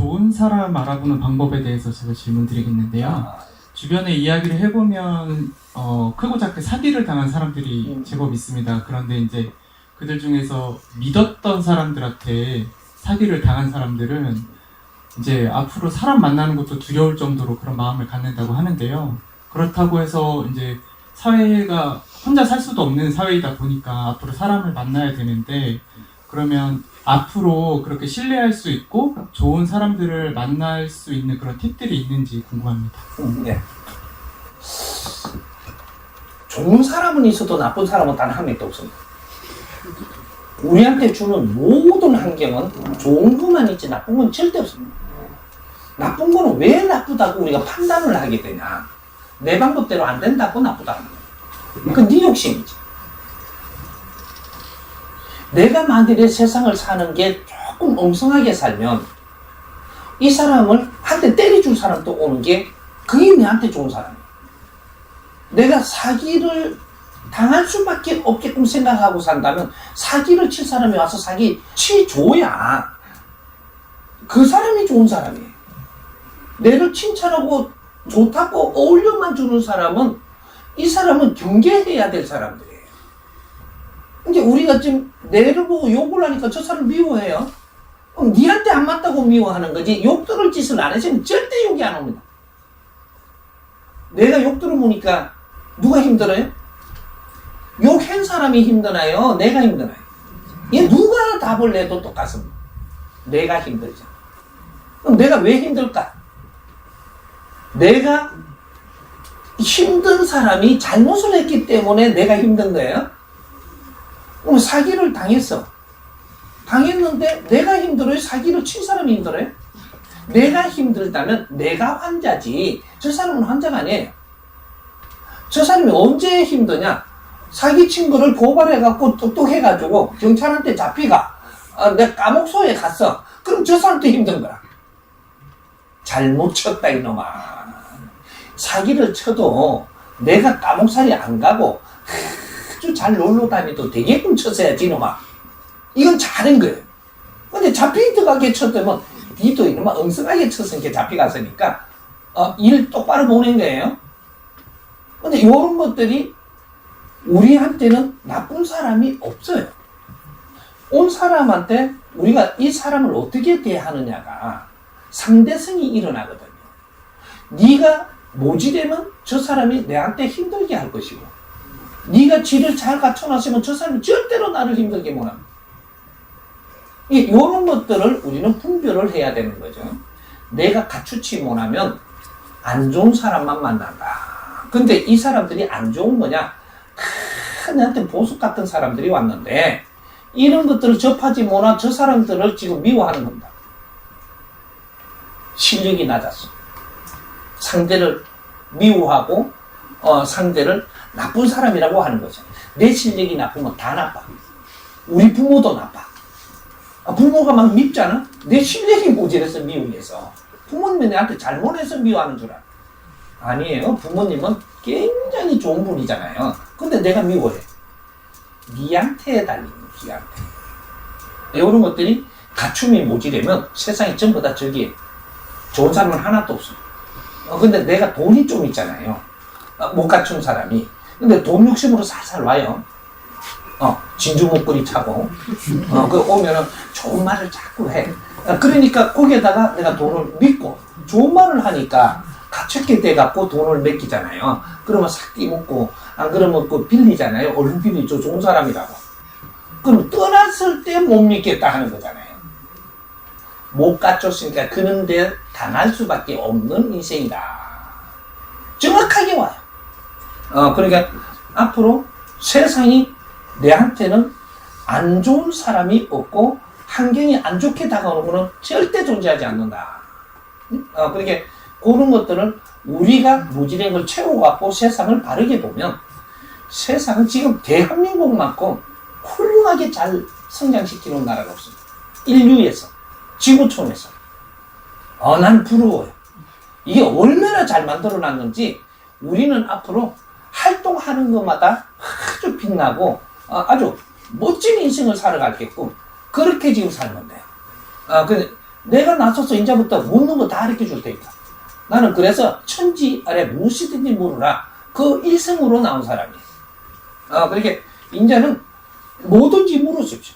좋은 사람 알아보는 방법에 대해서 제가 질문 드리겠는데요. 주변에 이야기를 해보면 크고 작게 사기를 당한 사람들이 제법 있습니다. 그런데 이제 그들 중에서 믿었던 사람들한테 사기를 당한 사람들은 이제 앞으로 사람 만나는 것도 두려울 정도로 그런 마음을 갖는다고 하는데요. 그렇다고 해서 이제 사회가 혼자 살 수도 없는 사회이다 보니까 앞으로 사람을 만나야 되는데, 그러면 앞으로 그렇게 신뢰할 수 있고 좋은 사람들을 만날 수 있는 그런 팁들이 있는지 궁금합니다. 네. 좋은 사람은 있어도 나쁜 사람은 단 한 명도 없습니다. 우리한테 주는 모든 환경은 좋은 것만 있지 나쁜 건 절대 없습니다. 나쁜 거는 왜 나쁘다고 우리가 판단을 하게 되냐. 내 방법대로 안 된다고 나쁘다는 거예요. 그건 네 욕심이지. 내가 만일에 세상을 사는 게 조금 엉성하게 살면 이 사람을 한 대 때려줄 사람도 오는 게 그게 내한테 좋은 사람이에요. 내가 사기를 당할 수밖에 없게끔 생각하고 산다면 사기를 칠 사람이 와서 사기 치줘야 그 사람이 좋은 사람이에요. 내를 칭찬하고 좋다고 어울려만 주는 사람은 이 사람은 경계해야 될 사람들이에요. 이제 우리가 지금 내를 보고 욕을 하니까 저 사람 미워해요. 그럼 니한테 안 맞다고 미워하는 거지 욕 들을 짓을 안 했으면 절대 욕이 안 옵니다. 내가 욕 들어보니까 누가 힘들어요? 욕한 사람이 힘드나요? 내가 힘드나요? 얘 누가 답을 내도 똑같습니다. 내가 힘들죠. 그럼 내가 왜 힘들까? 내가 힘든 사람이 잘못을 했기 때문에 내가 힘든 거예요. 그럼 사기를 당했어. 당했는데 내가 힘들어요? 사기를 친 사람이 힘들어요? 내가 힘들다면 내가 환자지 저 사람은 환자가 아니에요. 저 사람이 언제 힘드냐? 사기친 거를 고발해갖고 똑똑해가지고 경찰한테 잡히가 내가 감옥소에 갔어. 그럼 저 사람도 힘든 거라. 잘못 쳤다 이놈아. 사기를 쳐도 내가 감옥살이 안 가고 아주 잘 놀러 다니도 되게끔 쳤어야지 이놈아. 이건 잘한 거예요. 근데 잡히 들어가게 쳤다면 니도 이놈아 엉성하게 쳤으니까 잡히갔으니까 일 똑바로 보낸 거예요. 근데 이런 것들이 우리한테는 나쁜 사람이 없어요. 온 사람한테 우리가 이 사람을 어떻게 대하느냐가 상대성이 일어나거든요. 네가 모지되면 저 사람이 내한테 힘들게 할 것이고, 네가 지를 잘 갖춰놨으면 저 사람이 절대로 나를 힘들게 못합니다. 이런 것들을 우리는 분별을 해야 되는 거죠. 내가 갖추지 못하면 안 좋은 사람만 만난다. 근데 이 사람들이 안 좋은 거냐? 나한테 보석 같은 사람들이 왔는데 이런 것들을 접하지 못한 저 사람들을 지금 미워하는 겁니다. 실력이 낮았어. 상대를 미워하고 상대를 나쁜 사람이라고 하는 거죠. 내 실력이 나쁘면 다 나빠. 우리 부모도 나빠. 부모가 막 밉잖아. 내 실력이 모자라서 미워해서. 부모님이 내한테 잘못해서 미워하는 줄 알아. 아니에요. 부모님은 굉장히 좋은 분이잖아요. 근데 내가 미워해. 니한테 달리는 니한테. 이런 것들이 갖춤이 모자라면 세상이 전부 다 저기에 좋은 사람은 하나도 없어. 근데 내가 돈이 좀 있잖아요. 못 갖춘 사람이. 근데 돈 욕심으로 살살 와요. 진주 목걸이 차고. 그 오면은 좋은 말을 자꾸 해. 그러니까 거기에다가 내가 돈을 믿고 좋은 말을 하니까 갖췄게 돼갖고 돈을 맡기잖아요. 그러면 싹 띠먹고, 안 그러면 그 빌리잖아요. 얼른 빌리죠. 좋은 사람이라고. 그럼 떠났을 때 못 믿겠다 하는 거잖아요. 못 갖췄으니까 그런데 당할 수밖에 없는 인생이다. 정확하게 와요. 그러니까 앞으로 세상이 내한테는 안 좋은 사람이 없고 환경이 안 좋게 다가오는 것은 절대 존재하지 않는다. 그러니까 그런 것들을 우리가 무지랭 걸 채워갖고 세상을 바르게 보면 세상은 지금 대한민국만큼 훌륭하게 잘 성장시키는 나라가 없습니다. 인류에서, 지구촌에서. 난 부러워요. 이게 얼마나 잘 만들어놨는지 우리는 앞으로 활동하는 것마다 아주 빛나고 아주 멋진 인생을 살아가게끔 그렇게 지금 살면 돼요. 근데 내가 나서서 이제부터 묻는 거 다 가르쳐 줄 테니까. 나는 그래서 천지 아래 무엇이든지 물으라. 그 일성으로 나온 사람이에요. 그렇게 이제는 뭐든지 물으십시오.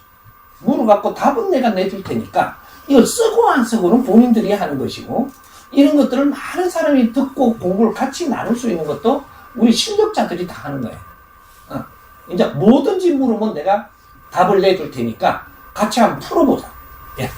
물어갖고 답은 내가 내줄 테니까 이걸 쓰고 안 쓰고는 본인들이 하는 것이고, 이런 것들을 많은 사람이 듣고 공부를 같이 나눌 수 있는 것도 우리 실력자들이 다 하는 거예요. 이제 뭐든지 물으면 내가 답을 내줄 테니까 같이 한번 풀어보자. 예.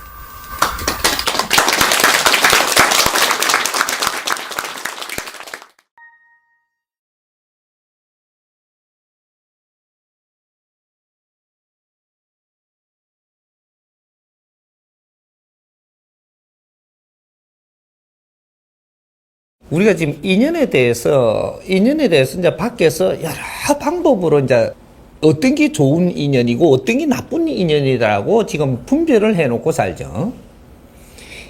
우리가 지금 인연에 대해서 이제 밖에서 여러 방법으로 이제 어떤 게 좋은 인연이고 어떤 게 나쁜 인연이라고 지금 분별을 해놓고 살죠.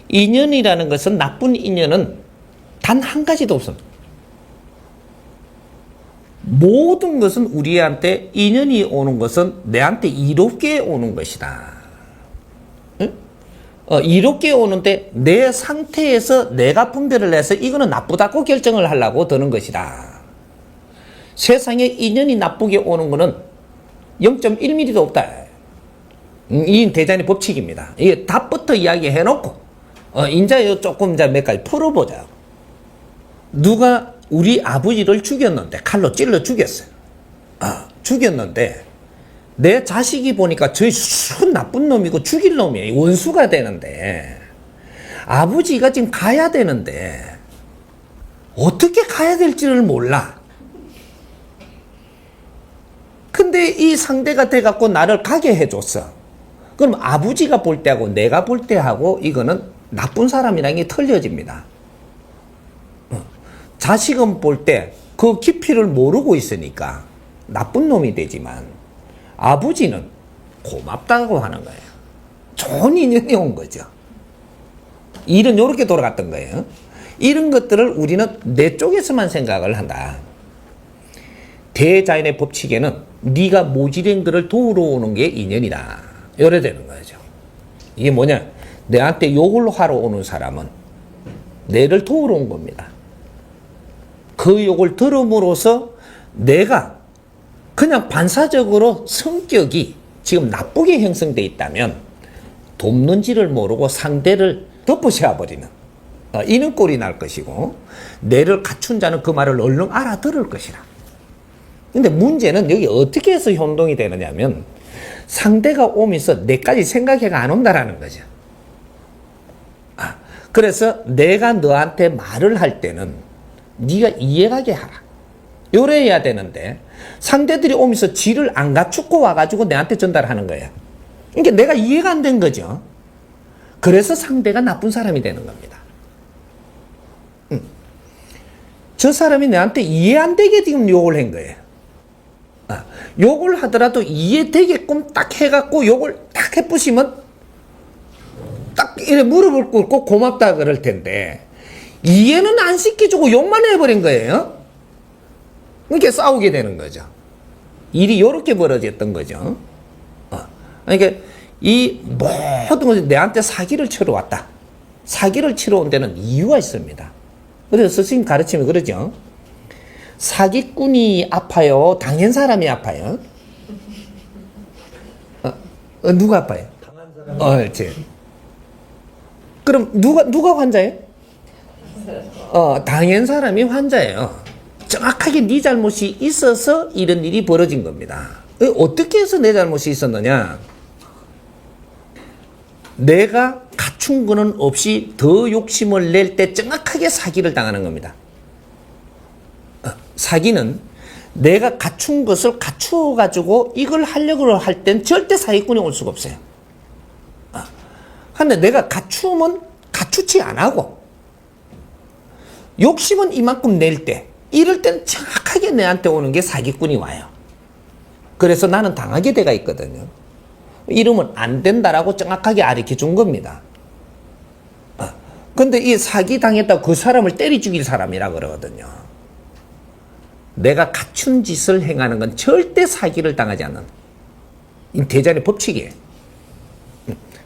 인연이라는 것은, 나쁜 인연은 단 한 가지도 없습니다. 모든 것은 우리한테 인연이 오는 것은 내한테 이롭게 오는 것이다. 이롭게 오는데 내 상태에서 내가 분별을 해서 이거는 나쁘다고 결정을 하려고 드는 것이다. 세상에 인연이 나쁘게 오는 거는 0.1mm도 없다. 이 대자연의 법칙입니다. 이게 답부터 이야기해 놓고 이제 조금 이제 몇 가지 풀어보자. 누가 우리 아버지를 죽였는데, 칼로 찔러 죽였어요. 죽였는데 내 자식이 보니까 저희 순 나쁜 놈이고 죽일 놈이에요. 원수가 되는데, 아버지가 지금 가야 되는데 어떻게 가야 될지를 몰라. 근데 이 상대가 돼갖고 나를 가게 해줬어. 그럼 아버지가 볼 때하고 내가 볼 때하고 이거는 나쁜 사람이라는 게 틀려집니다. 자식은 볼 때 그 깊이를 모르고 있으니까 나쁜 놈이 되지만, 아버지는 고맙다고 하는 거예요. 좋은 인연이 온 거죠. 일은 이렇게 돌아갔던 거예요. 이런 것들을 우리는 내 쪽에서만 생각을 한다. 대자연의 법칙에는 네가 모질한 것을 도우러 오는 게 인연이다. 이래 되는 거죠. 이게 뭐냐? 내한테 욕을 하러 오는 사람은 내를 도우러 온 겁니다. 그 욕을 들음으로써 내가 그냥 반사적으로 성격이 지금 나쁘게 형성되어 있다면 돕는지를 모르고 상대를 덮어씌워버리는 이런 꼴이 날 것이고, 내를 갖춘 자는 그 말을 얼른 알아들을 것이라. 근데 문제는 여기 어떻게 해서 혼동이 되느냐면, 상대가 오면서 내까지 생각해가 안 온다라는 거죠. 그래서 내가 너한테 말을 할 때는 네가 이해하게 하라. 요래야 되는데, 상대들이 오면서 지를 안 갖추고 와가지고 내한테 전달하는 거예요. 그러니까 내가 이해가 안 된 거죠. 그래서 상대가 나쁜 사람이 되는 겁니다. 저 사람이 내한테 이해 안 되게 지금 욕을 한 거예요. 욕을 하더라도 이해되게끔 딱 해갖고 욕을 딱 해부시면 딱 이래 무릎을 꿇고 고맙다 그럴 텐데, 이해는 안 시켜주고 욕만 해버린 거예요. 그러니까 싸우게 되는 거죠. 일이 이렇게 벌어졌던 거죠. 그러니까 이 모든 것이 내한테 사기를 치러 왔다. 사기를 치러 온 데는 이유가 있습니다. 그래서 스승님 가르치면 그러죠. 사기꾼이 아파요? 당한 사람이 아파요? 누가 아파요? 당한 사람이. 그렇지. 그럼 누가 환자예요? 당한 사람이 환자예요. 정확하게 네 잘못이 있어서 이런 일이 벌어진 겁니다. 어떻게 해서 내 잘못이 있었느냐? 내가 갖춘 거는 없이 더 욕심을 낼 때 정확하게 사기를 당하는 겁니다. 사기는 내가 갖춘 것을 갖추어 가지고 이걸 하려고 할 땐 절대 사기꾼이 올 수가 없어요. 근데 내가 갖추면 갖추지 안 하고 욕심은 이만큼 낼 때, 이럴 땐 정확하게 내한테 오는 게 사기꾼이 와요. 그래서 나는 당하게 돼가 있거든요. 이러면 안 된다라고 정확하게 가르쳐 준 겁니다. 근데 이 사기 당했다고 그 사람을 때려 죽일 사람이라 그러거든요. 내가 갖춘 짓을 행하는 건 절대 사기를 당하지 않는 이 대자연의 법칙이에요.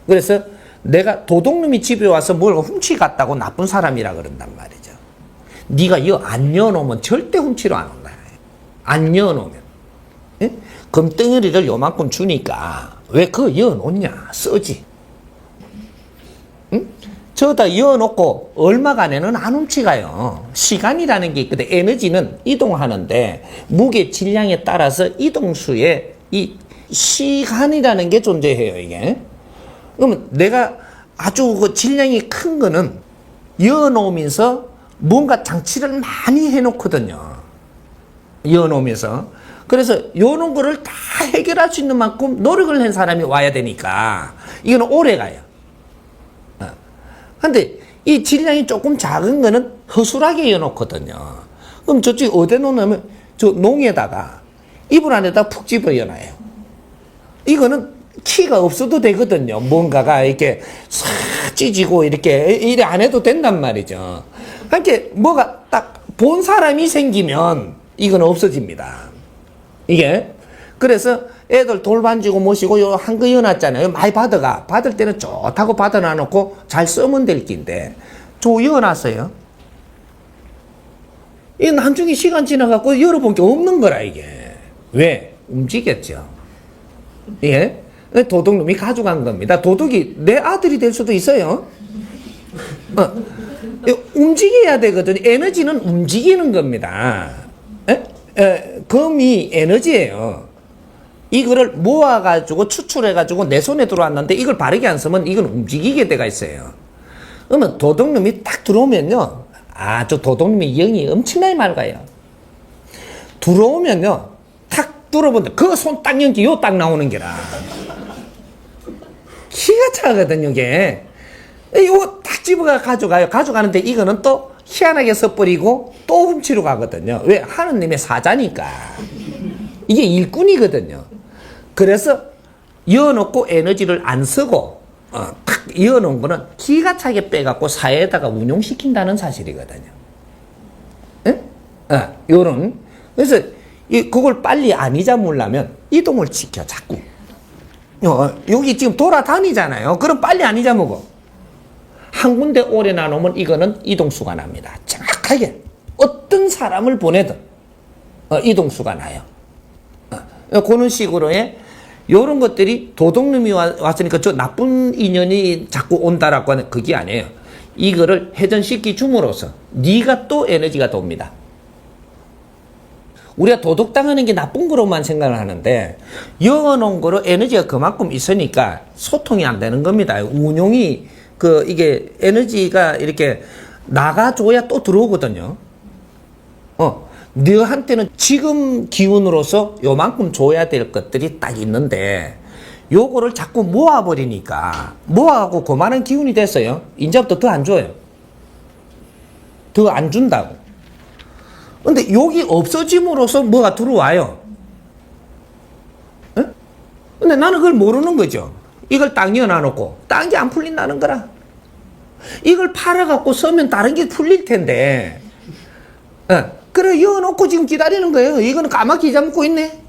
그래서 내가 도둑놈이 집에 와서 뭘 훔치갔다고 나쁜 사람이라 그런단 말이죠. 네가 이거 안 여놓으면 절대 훔치러 안 온다. 안 여놓으면. 예? 금덩어리를 요만큼 주니까 왜 그거 여놓냐? 쓰지. 응? 저다 여놓고 얼마간에는 안 훔치가요. 시간이라는 게 있거든. 에너지는 이동하는데 무게 질량에 따라서 이동수의 이 시간이라는 게 존재해요, 이게. 그러면 내가 아주 그 질량이 큰 거는 여놓으면서 뭔가 장치를 많이 해놓거든요. 여놓으면서. 그래서 요런 거를 다 해결할 수 있는 만큼 노력을 한 사람이 와야 되니까 이거는 오래 가요. 근데 이 질량이 조금 작은 거는 허술하게 여놓거든요. 그럼 저쪽에 어디에 놓냐면 저 농에다가 이불 안에다 푹 집어여놔요. 이거는 키가 없어도 되거든요. 뭔가가 이렇게 싹 찢어지고 이렇게 이래 안 해도 된단 말이죠. 그러니까 뭐가 딱 본 사람이 생기면 이건 없어집니다. 이게 그래서 애들 돌 반지고 모시고 요 한 거 여놨잖아요. 많이 받을 때는 좋다고 받아놔놓고 잘 쓰면 될 낀데 저 여놨어요. 이 나중에 시간 지나갖고 열어본 게 없는 거라 이게. 왜? 움직였죠. 예? 도둑놈이 가져간 겁니다. 도둑이 내 아들이 될 수도 있어요. 움직여야 되거든요. 에너지는 움직이는 겁니다. 금이 에너지예요. 이거를 모아가지고 추출해가지고 내 손에 들어왔는데 이걸 바르게 안 쓰면 이건 움직이게 돼가 있어요. 그러면 도둑놈이 딱 들어오면요. 저 도둑놈이 영이 엄청나게 맑아요. 들어오면요. 탁 뚫어본다. 그 손 딱 연기 요 딱 나오는 게라. 기가 차거든요, 이게. 이거 딱 집어가 가져가요. 가져가는데 이거는 또 희한하게 써버리고 또 훔치러 가거든요. 왜? 하느님의 사자니까. 이게 일꾼이거든요. 그래서 이어놓고 에너지를 안 쓰고 탁 이어놓은 거는 기가 차게 빼갖고 사회에다가 운용시킨다는 사실이거든요. 요런. 그래서 그걸 빨리 안 잊어먹으려면 이동을 시켜, 자꾸. 여기 지금 돌아다니잖아요. 그럼 빨리 안 잊어먹어. 한 군데 오래 나누면 이거는 이동수가 납니다. 정확하게 어떤 사람을 보내든 이동수가 나요. 그런 식으로의 이런 것들이 도둑놈이 왔으니까 저 나쁜 인연이 자꾸 온다라고 하는 그게 아니에요. 이거를 회전시키 줌으로써 네가 또 에너지가 돕니다. 우리가 도둑당하는 게 나쁜 거로만 생각을 하는데 여놓은 거로 에너지가 그만큼 있으니까 소통이 안 되는 겁니다. 운용이 이게 에너지가 이렇게 나가줘야 또 들어오거든요. 너한테는 지금 기운으로서 요만큼 줘야 될 것들이 딱 있는데 요거를 자꾸 모아버리니까 모아갖고 그만한 기운이 됐어요. 이제부터 더 안 줘요. 더 안 준다고. 근데 여기 없어짐으로써 뭐가 들어와요. 근데 나는 그걸 모르는 거죠. 이걸 딱 여놔놓고 딴 게 안 풀린다는 거라. 이걸 팔아갖고 쓰면 다른 게 풀릴 텐데. 그래 여놓고 지금 기다리는 거예요. 이거는 까맣게 잊어먹고 있네.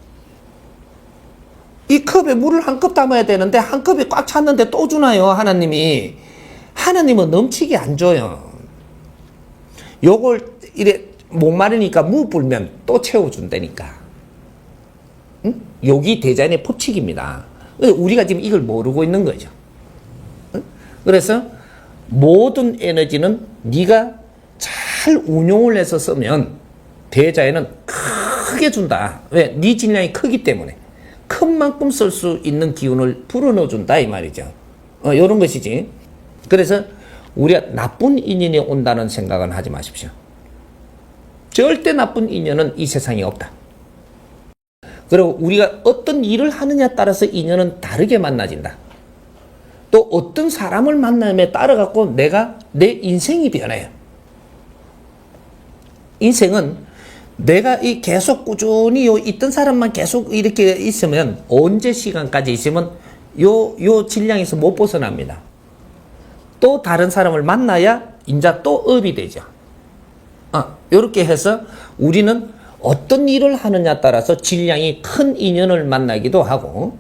이 컵에 물을 한 컵 담아야 되는데 한 컵이 꽉 찼는데 또 주나요, 하나님이. 하나님은 넘치게 안 줘요. 요걸 이래 목마르니까 무 불면 또 채워준다니까. 응? 여기 대자연의 법칙입니다. 우리가 지금 이걸 모르고 있는 거죠. 응? 그래서 모든 에너지는 네가 잘 운용을 해서 쓰면 대자연은 크게 준다. 왜? 네 질량이 크기 때문에. 큰 만큼 쓸 수 있는 기운을 불어넣어준다 이 말이죠. 이런 것이지. 그래서 우리가 나쁜 인연이 온다는 생각은 하지 마십시오. 절대 나쁜 인연은 이 세상에 없다. 그리고 우리가 어떤 일을 하느냐에 따라서 인연은 다르게 만나진다. 또 어떤 사람을 만남에 따라 갖고 내 인생이 변해요. 인생은 내가 계속 꾸준히 있던 사람만 계속 이렇게 있으면 언제 시간까지 있으면 요 질량에서 못 벗어납니다. 또 다른 사람을 만나야 인자 또 업이 되죠. 요렇게 해서 우리는 어떤 일을 하느냐에 따라서 질량이 큰 인연을 만나기도 하고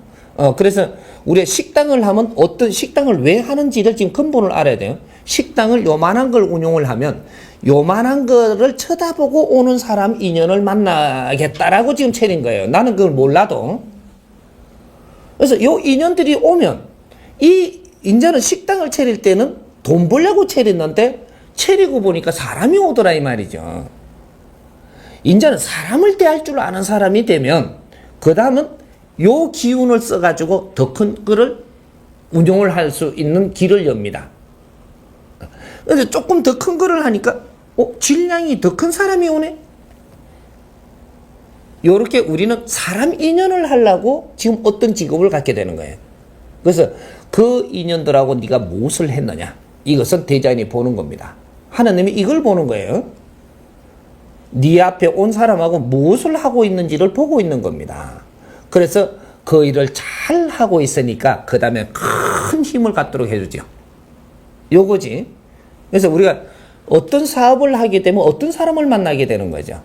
그래서 우리가 식당을 하면 어떤 식당을 왜 하는지를 지금 근본을 알아야 돼요. 식당을 요만한 걸 운용을 하면 요만한 거를 쳐다보고 오는 사람 인연을 만나겠다라고 지금 차린 거예요. 나는 그걸 몰라도. 그래서 요 인연들이 오면 이제는 식당을 차릴 때는 돈 벌려고 차렸는데 차리고 보니까 사람이 오더라 이 말이죠. 이제는 사람을 대할 줄 아는 사람이 되면 그 다음은 요 기운을 써가지고 더 큰 거를 운용을 할 수 있는 길을 엽니다. 그래서 조금 더 큰 거를 하니까 질량이 더 큰 사람이 오네. 요렇게 우리는 사람 인연을 하려고 지금 어떤 직업을 갖게 되는 거예요. 그래서 그 인연들하고 네가 무엇을 했느냐, 이것은 대자연이 보는 겁니다. 하나님이 이걸 보는 거예요. 네 앞에 온 사람하고 무엇을 하고 있는지를 보고 있는 겁니다. 그래서 그 일을 잘 하고 있으니까 그 다음에 큰 힘을 갖도록 해주죠. 요거지. 그래서 우리가 어떤 사업을 하게 되면 어떤 사람을 만나게 되는 거죠.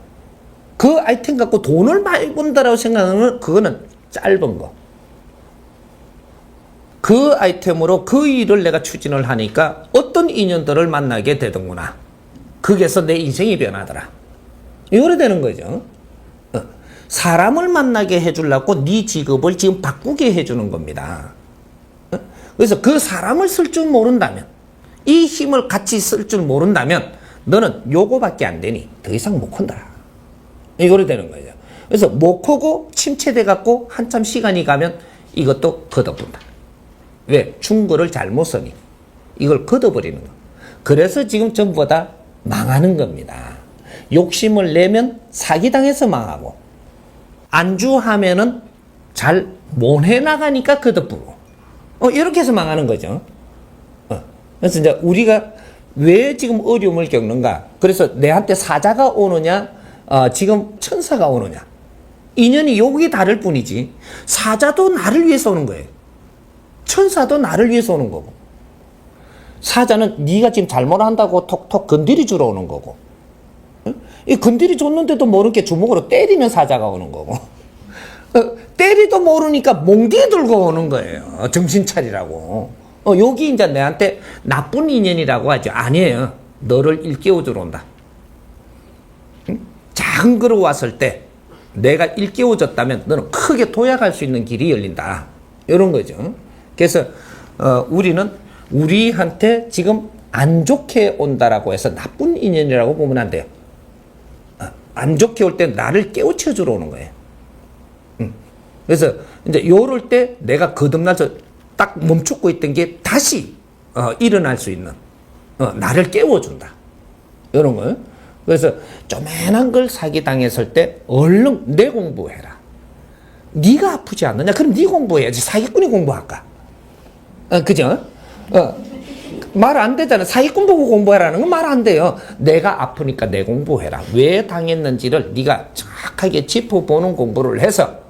그 아이템 갖고 돈을 많이 번다라고 생각하면 그거는 짧은 거. 그 아이템으로 그 일을 내가 추진을 하니까 어떤 인연들을 만나게 되던구나. 거기에서 내 인생이 변하더라. 이래 되는 거죠. 사람을 만나게 해주려고 네 직업을 지금 바꾸게 해주는 겁니다. 그래서 그 사람을 쓸 줄 모른다면, 이 힘을 같이 쓸 줄 모른다면 너는 요거밖에 안 되니 더 이상 못 큰다. 이래 되는 거죠. 그래서 못 크고 침체돼 갖고 한참 시간이 가면 이것도 걷어본다. 왜? 충고를 잘못 쓰니 이걸 걷어버리는 거. 그래서 지금 전부 다 망하는 겁니다. 욕심을 내면 사기당해서 망하고, 안주하면은 잘 못 해나가니까 걷어부고, 이렇게 해서 망하는 거죠. 그래서 이제 우리가 왜 지금 어려움을 겪는가? 그래서 내한테 사자가 오느냐, 지금 천사가 오느냐. 인연이 여기 다를 뿐이지, 사자도 나를 위해서 오는 거예요. 천사도 나를 위해서 오는 거고, 사자는 네가 지금 잘못한다고 톡톡 건드리 주러 오는 거고, 이 건드리 줬는데도 모르게 주먹으로 때리면 사자가 오는 거고, 때리도 모르니까 몽둥이 들고 오는 거예요. 정신 차리라고. 여기 이제 내한테 나쁜 인연이라고 하죠. 아니에요. 너를 일깨워주러 온다. 작은 거로 왔을 때 내가 일깨워줬다면 너는 크게 도약할 수 있는 길이 열린다. 이런 거죠. 그래서 우리는 우리한테 지금 안 좋게 온다라고 해서 나쁜 인연이라고 보면 안 돼요. 안 좋게 올 때 나를 깨우쳐주러 오는 거예요. 그래서 이제 요럴 때 내가 거듭나서 딱 멈추고 있던 게 다시 일어날 수 있는, 나를 깨워준다. 이런 거예요. 그래서 조그만한 걸 사기당했을 때 얼른 내 공부해라. 네가 아프지 않느냐? 그럼 네 공부해야지. 사기꾼이 공부할까? 그죠? 말 안 되잖아. 사기꾼 보고 공부하라는 건 말 안 돼요. 내가 아프니까 내 공부해라. 왜 당했는지를 네가 정확하게 짚어보는 공부를 해서,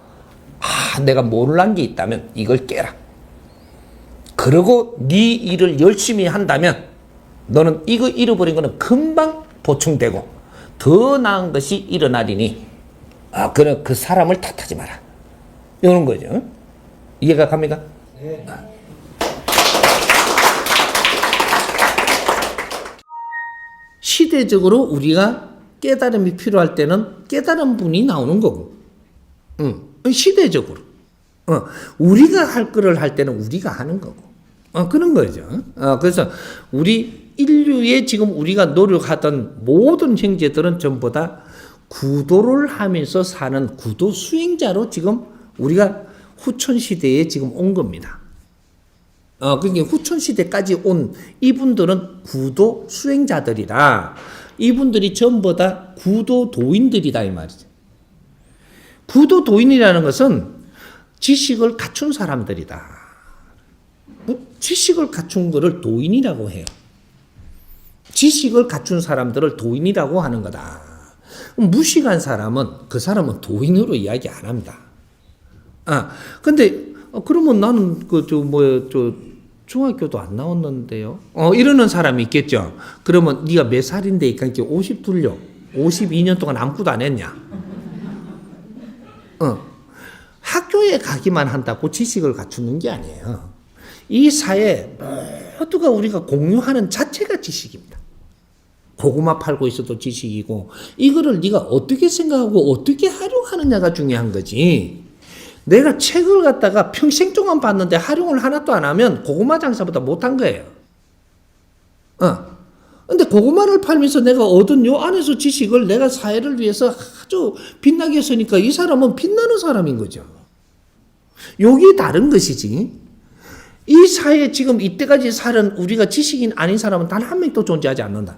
내가 모르는 게 있다면 이걸 깨라. 그리고 네 일을 열심히 한다면 너는 이거 잃어버린 거는 금방 보충되고 더 나은 것이 일어나리니, 그래 그 사람을 탓하지 마라. 이런 거죠. 이해가 갑니까? 네. 시대적으로 우리가 깨달음이 필요할 때는 깨달은 분이 나오는 거고, 시대적으로 우리가 할 거를 할 때는 우리가 하는 거고, 그런 거죠. 그래서 우리 인류의 지금 우리가 노력하던 모든 형제들은 전부 다 구도를 하면서 사는 구도 수행자로 지금 우리가 후천 시대에 지금 온 겁니다. 그러니까 후천 시대까지 온 이분들은 구도 수행자들이라, 이분들이 전부 다 구도 도인들이다 이 말이죠. 구도 도인이라는 것은 지식을 갖춘 사람들이다. 지식을 갖춘 것을 도인이라고 해요. 지식을 갖춘 사람들을 도인이라고 하는 거다. 무식한 사람은 그 사람은 도인으로 이야기 안 합니다. 근데 그러면 나는 중학교도 안 나왔는데요. 이러는 사람이 있겠죠. 그러면 네가 몇 살인데 이렇게 50 둘려 52년 동안 아무것도 안 했냐? 학교 학교에 가기만 한다고 지식을 갖추는 게 아니에요. 이 사회 모두가 우리가 공유하는 자체가 지식입니다. 고구마 팔고 있어도 지식이고 이거를 네가 어떻게 생각하고 어떻게 활용하느냐가 중요한 거지. 내가 책을 갖다가 평생 동안 봤는데 활용을 하나도 안 하면 고구마 장사보다 못한 거예요. 근데 고구마를 팔면서 내가 얻은 요 안에서 지식을 내가 사회를 위해서 아주 빛나게 했으니까 이 사람은 빛나는 사람인 거죠. 여기 다른 것이지. 이 사회에 지금 이때까지 살은 우리가 지식인 아닌 사람은 단 한 명도 존재하지 않는다.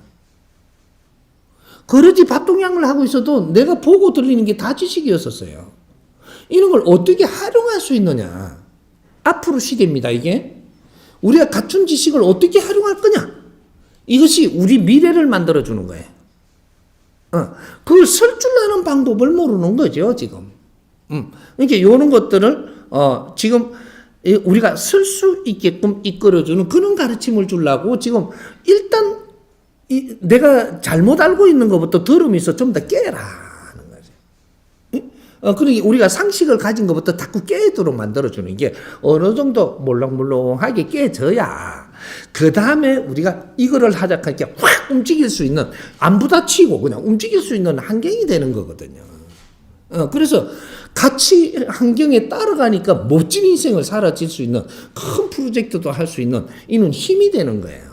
그러지 밥동양을 하고 있어도 내가 보고 들리는 게 다 지식이었었어요. 이런 걸 어떻게 활용할 수 있느냐. 앞으로 시대입니다, 이게. 우리가 갖춘 지식을 어떻게 활용할 거냐. 이것이 우리 미래를 만들어주는 거예요. 그걸 쓸 줄 아는 방법을 모르는 거죠, 지금. 그러니까 이런 것들을, 지금 우리가 쓸 수 있게끔 이끌어주는 그런 가르침을 주려고 지금 일단 내가 잘못 알고 있는 것부터 들으면서 좀 더 깨라 하는 거죠. 그러니까 우리가 상식을 가진 것부터 자꾸 깨도록 만들어주는 게 어느 정도 몰랑몰랑하게 깨져야 그 다음에 우리가 이거를 하자할 때 확 움직일 수 있는 안 부딪히고 그냥 움직일 수 있는 환경이 되는 거거든요. 그래서 같이 환경에 따라가니까 멋진 인생을 살아질 수 있는 큰 프로젝트도 할 수 있는 이는 힘이 되는 거예요.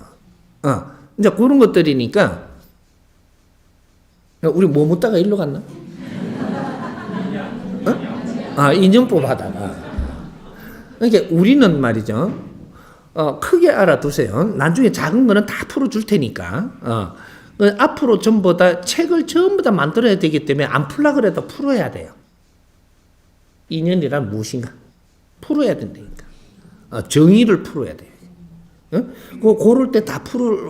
이제 그런 것들이니까 우리 뭐 묻다가 일로 갔나? 인연법 하다가. 그러니까 우리는 말이죠. 크게 알아두세요. 나중에 작은 거는 다 풀어줄 테니까. 앞으로 전부 다 책을 전부 다 만들어야 되기 때문에 안 풀라 그래도 풀어야 돼요. 인연이란 무엇인가? 풀어야 된다니까. 정의를 풀어야 돼요. 고를 때 다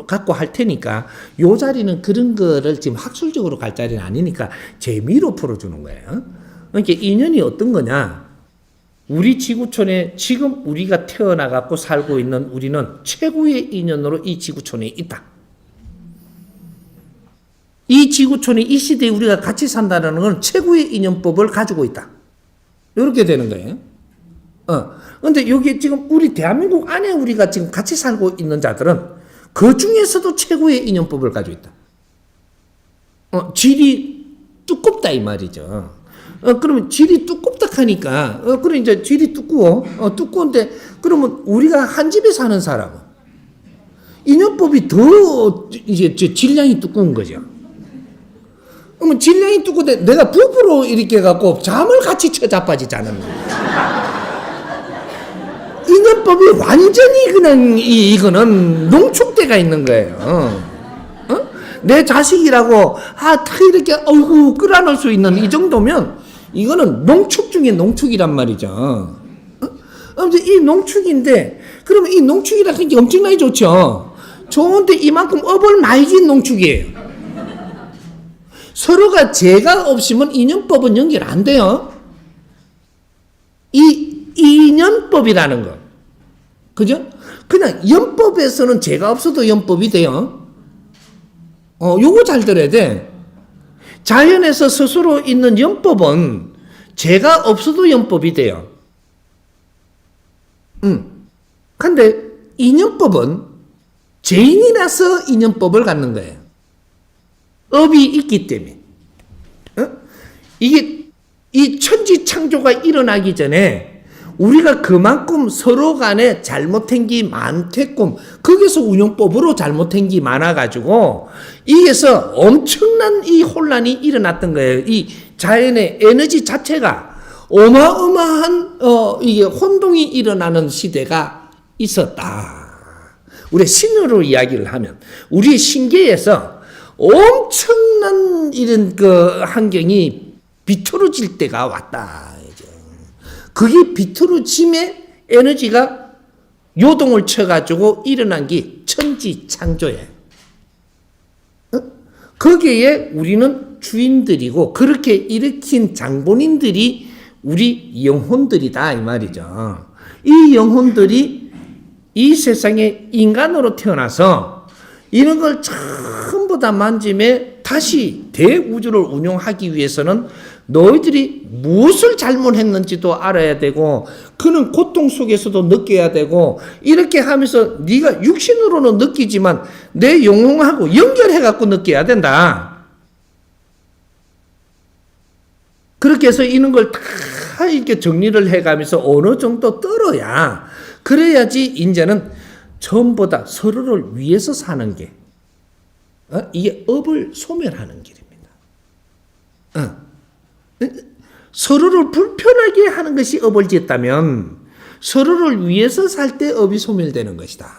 갖고 할 테니까 요 자리는 그런 거를 지금 학술적으로 갈 자리는 아니니까 재미로 풀어주는 거예요. 그러니까 인연이 어떤 거냐? 우리 지구촌에 지금 우리가 태어나갖고 살고 있는 우리는 최고의 인연으로 이 지구촌에 있다. 이 지구촌에 이 시대에 우리가 같이 산다는 건 최고의 인연법을 가지고 있다. 이렇게 되는 거예요. 근데 여기 지금 우리 대한민국 안에 우리가 지금 같이 살고 있는 자들은 그 중에서도 최고의 인연법을 가지고 있다. 질이 두껍다 이 말이죠. 그러면 질이 두껍다 하니까, 그럼 이제 질이 두꺼운데, 그러면 우리가 한 집에 사는 사람은 인연법이 더 이제 질량이 두꺼운 거죠. 그러면 질량이 두꺼운데 내가 부부로 이렇게 해갖고 잠을 같이 쳐 자빠지지 않았나. 인연법이 완전히 그냥 이거는 농축대가 있는 거예요. 내 자식이라고 다 이렇게 끌어안을 수 있는 이 정도면 이거는 농축 중에 농축이란 말이죠. 이 농축인데 그러면 이 농축이라 하는 게 엄청나게 좋죠. 좋은데 이만큼 업을 많이 진 농축이에요. 서로가 죄가 없으면 인연법은 연결 안 돼요. 이 인연법이라는 거. 그죠? 그냥 연법에서는 죄가 없어도 연법이 돼요. 요거 잘 들어야 돼. 자연에서 스스로 있는 연법은 죄가 없어도 연법이 돼요. 근데 인연법은 죄인이라서 인연법을 갖는 거예요. 업이 있기 때문에. 이게 이 천지 창조가 일어나기 전에 우리가 그만큼 서로 간에 잘못한 게 많겠고 거기서 운용법으로 잘못한 게 많아가지고 이게서 엄청난 이 혼란이 일어났던 거예요. 이 자연의 에너지 자체가 어마어마한 이게 혼동이 일어나는 시대가 있었다. 우리 신으로 이야기를 하면 우리 신계에서 엄청난 이런 그 환경이 비틀어질 때가 왔다. 그게 비틀어짐의 에너지가 요동을 쳐가지고 일어난 게 천지창조예요. 거기에 우리는 주인들이고 그렇게 일으킨 장본인들이 우리 영혼들이다 이 말이죠. 이 영혼들이 이 세상에 인간으로 태어나서 이런 걸 전부 다 만짐에 다시 대우주를 운용하기 위해서는 너희들이 무엇을 잘못했는지도 알아야 되고 그는 고통 속에서도 느껴야 되고 이렇게 하면서 네가 육신으로는 느끼지만 내 영혼하고 연결해 갖고 느껴야 된다. 그렇게 해서 이런 걸 다 이렇게 정리를 해가면서 어느 정도 떨어야 그래야지 이제는 전부 다 서로를 위해서 사는 게 이게 업을 소멸하는 길입니다. 서로를 불편하게 하는 것이 업을 짓다면 서로를 위해서 살 때 업이 소멸되는 것이다.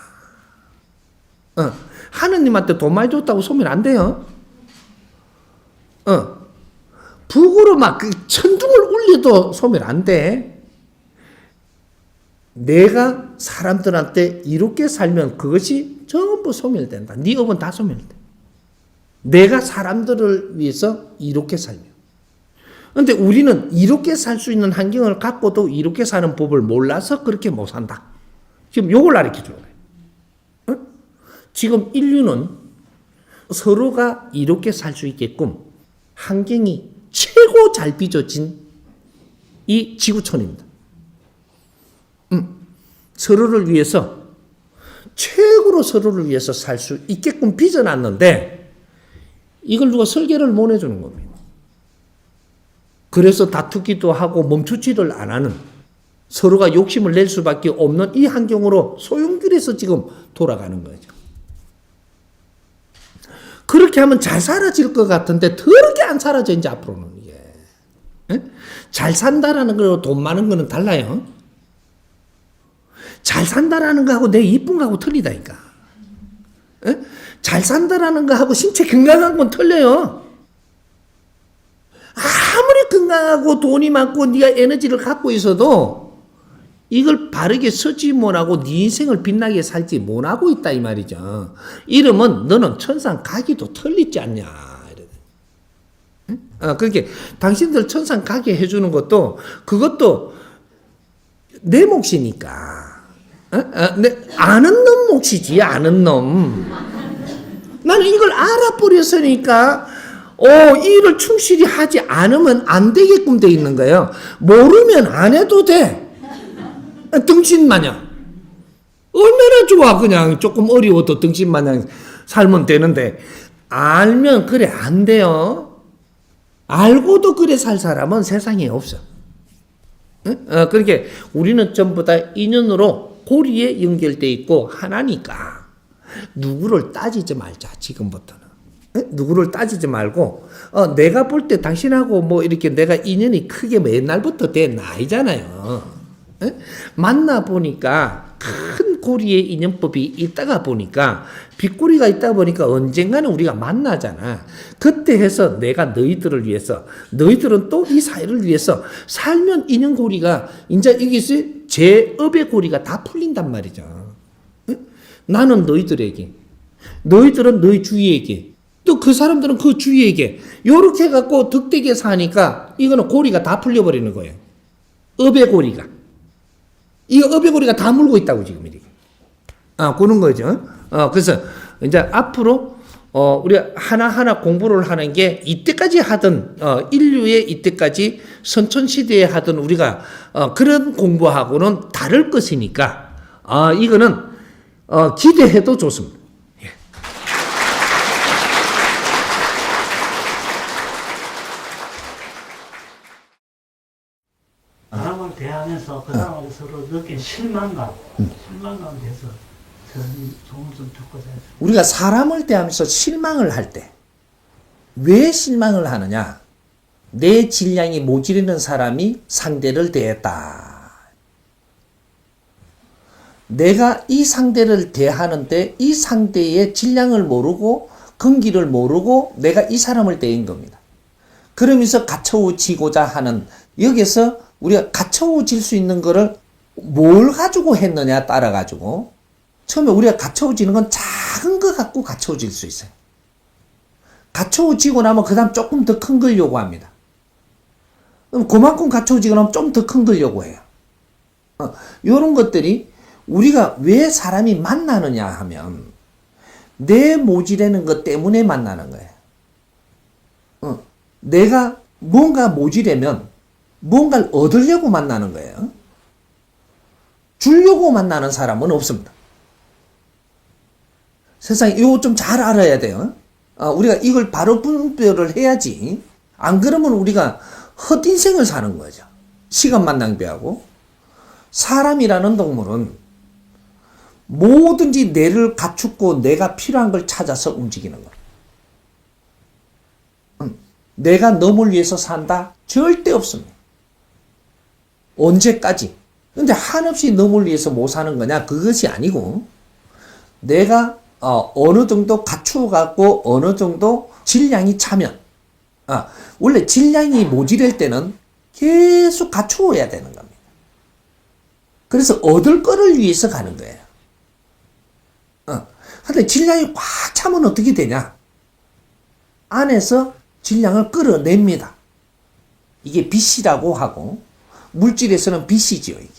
하느님한테 돈 많이 줬다고 소멸 안 돼요. 북으로 막 천둥을 울려도 소멸 안 돼. 내가 사람들한테 이렇게 살면 그것이 전부 소멸된다. 네 업은 다 소멸돼. 내가 사람들을 위해서 이렇게 살면. 근데 우리는 이렇게 살 수 있는 환경을 갖고도 이렇게 사는 법을 몰라서 그렇게 못 산다. 지금 요걸 가르쳐 주는 거예요. 지금 인류는 서로가 이렇게 살 수 있게끔 환경이 최고 잘 빚어진 이 지구촌입니다. 서로를 위해서 최고로 서로를 위해서 살 수 있게끔 빚어놨는데 이걸 누가 설계를 못 해주는 겁니다. 그래서 다투기도 하고 멈추지를 안 하는 서로가 욕심을 낼 수밖에 없는 이 환경으로 소용돌이에서 지금 돌아가는 거죠. 그렇게 하면 잘 사라질 것 같은데 더럽게 안 사라져 이제 앞으로는 이게. 잘 산다라는 거로 돈 많은 거는 달라요. 잘 산다라는 거하고 내 이쁜 거하고 틀리다니까. 잘 산다라는 거하고 신체 건강한 건 틀려요. 아무리 건강하고 돈이 많고 네가 에너지를 갖고 있어도 이걸 바르게 쓰지 못하고 네 인생을 빛나게 살지 못하고 있다 이 말이죠. 이러면 너는 천상 가기도 틀리지 않냐. 그렇게 당신들 천상 가게 해주는 것도 그것도 내 몫이니까. 아는 놈 몫이지 아는 놈. 나는 이걸 알아버렸으니까 일을 충실히 하지 않으면 안 되게끔 돼 있는 거예요. 모르면 안 해도 돼. 등신마냥. 얼마나 좋아. 그냥 조금 어려워도 등신마냥 살면 되는데 알면 그래 안 돼요. 알고도 그래 살 사람은 세상에 없어. 그렇게 우리는 전부 다 인연으로 고리에 연결돼 있고 하나니까 누구를 따지지 말자 지금부터는. 누구를 따지지 말고 내가 볼 때 당신하고 뭐 이렇게 내가 인연이 크게 맨날부터 된 나이잖아요. 만나보니까 큰 고리의 인연법이 있다가 보니까 빗고리가 있다 보니까 언젠가는 우리가 만나잖아. 그때 해서 내가 너희들을 위해서 너희들은 또 이 사회를 위해서 살면 인연고리가 이제 여기서 제 업의 고리가 다 풀린단 말이죠. 나는 너희들에게 너희들은 너희 주위에게 또 그 사람들은 그 주위에게 요렇게 해갖고 득되게 사니까 이거는 고리가 다 풀려버리는 거예요. 업의 고리가. 이 업의 고리가 다 물고 있다고 지금 이렇게. 그런 거죠. 그래서 이제 앞으로 우리가 하나하나 공부를 하는 게 이때까지 하던 인류의 이때까지 선천시대에 하던 우리가 그런 공부하고는 다를 것이니까 이거는 기대해도 좋습니다. 사람을 대하면서 그 사람하고 서로 느낀 실망감 돼서 저는 조금 좀 듣고자 했습니다. 우리가 사람을 대하면서 실망을 할 때 왜 실망을 하느냐? 내 질량이 모자라는 사람이 상대를 대했다. 내가 이 상대를 대하는데 이 상대의 질량을 모르고 근기를 모르고 내가 이 사람을 대인 겁니다. 그러면서 갖춰지고자 하는 여기서 우리가 갖춰질 수 있는 거를 뭘 가지고 했느냐 따라 가지고 처음에 우리가 갖춰지는 건 작은 거 갖고 갖춰질 수 있어요. 갖춰지고 나면 그 다음 조금 더 큰 걸 요구합니다. 그럼 그만큼 갖춰지고 나면 좀 더 큰 걸 요구해요. 이런 것들이 우리가 왜 사람이 만나느냐 하면 내 모질라는 것 때문에 만나는 거예요. 내가 뭔가 모지려면 뭔가를 얻으려고 만나는 거예요. 주려고 만나는 사람은 없습니다. 세상에 이거 좀 잘 알아야 돼요. 우리가 이걸 바로 분별을 해야지. 안 그러면 우리가 헛인생을 사는 거죠. 시간만 낭비하고. 사람이라는 동물은 뭐든지 뇌를 갖추고 내가 필요한 걸 찾아서 움직이는 거예요. 내가 너를 위해서 산다? 절대 없습니다. 언제까지? 근데 한없이 너를 위해서 못 사는 거냐? 그것이 아니고 내가 어느 정도 갖추어 갖고 어느 정도 질량이 차면 원래 질량이 모자랄 때는 계속 갖추어야 되는 겁니다. 그래서 얻을 거를 위해서 가는 거예요. 근데 질량이 꽉 차면 어떻게 되냐? 안에서 질량을 끌어냅니다. 이게 빛이라고 하고 물질에서는 빛이지요. 이게.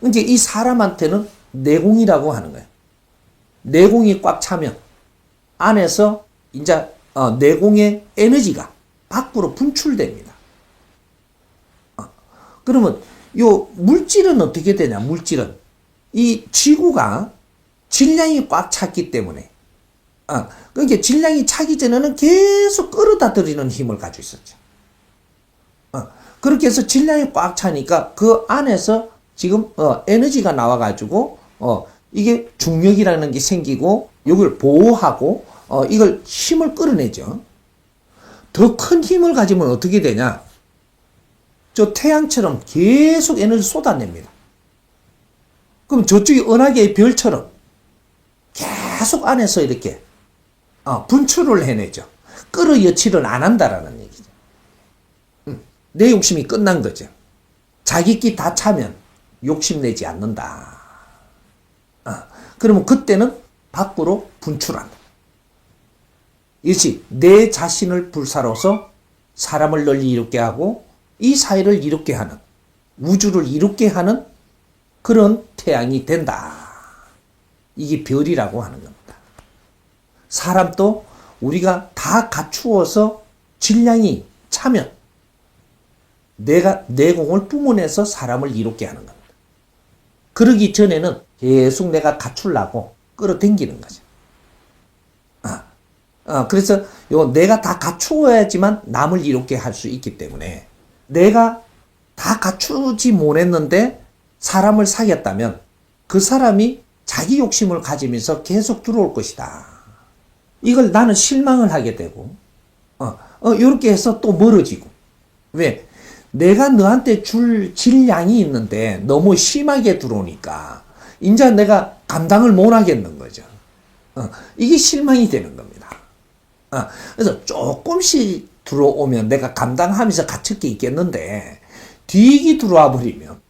이제 이 사람한테는 내공이라고 하는 거예요. 내공이 꽉 차면 안에서 이제 내공의 에너지가 밖으로 분출됩니다. 그러면 요 물질은 어떻게 되냐? 물질은 이 지구가 질량이 꽉 찼기 때문에 그러니까 질량이 차기 전에는 계속 끌어다 들이는 힘을 가지고 있었죠. 그렇게 해서 질량이 꽉 차니까 그 안에서 지금 에너지가 나와가지고 이게 중력이라는 게 생기고 이걸 보호하고 이걸 힘을 끌어내죠. 더 큰 힘을 가지면 어떻게 되냐? 저 태양처럼 계속 에너지 쏟아냅니다. 그럼 저쪽이 은하계의 별처럼 계속 안에서 이렇게 분출을 해내죠. 끌어여치를 안 한다라는 얘기죠. 내 욕심이 끝난 거죠. 자기 끼 다 차면 욕심내지 않는다. 그러면 그때는 밖으로 분출한다. 이것이 내 자신을 불사로서 사람을 널리 이롭게 하고 이 사회를 이롭게 하는, 우주를 이롭게 하는 그런 태양이 된다. 이게 별이라고 하는 겁니다. 사람도 우리가 다 갖추어서 질량이 차면 내가 내공을 뿜어내서 사람을 이롭게 하는 겁니다. 그러기 전에는 계속 내가 갖추려고 끌어당기는 거죠. 그래서 내가 다 갖추어야지만 남을 이롭게 할 수 있기 때문에 내가 다 갖추지 못했는데 사람을 사귀었다면 그 사람이 자기 욕심을 가지면서 계속 들어올 것이다. 이걸 나는 실망을 하게 되고 이렇게 해서 또 멀어지고. 왜? 내가 너한테 줄 질량이 있는데 너무 심하게 들어오니까 이제 내가 감당을 못 하겠는 거죠. 이게 실망이 되는 겁니다. 그래서 조금씩 들어오면 내가 감당하면서 갇힐 게 있겠는데 뒤기 들어와 버리면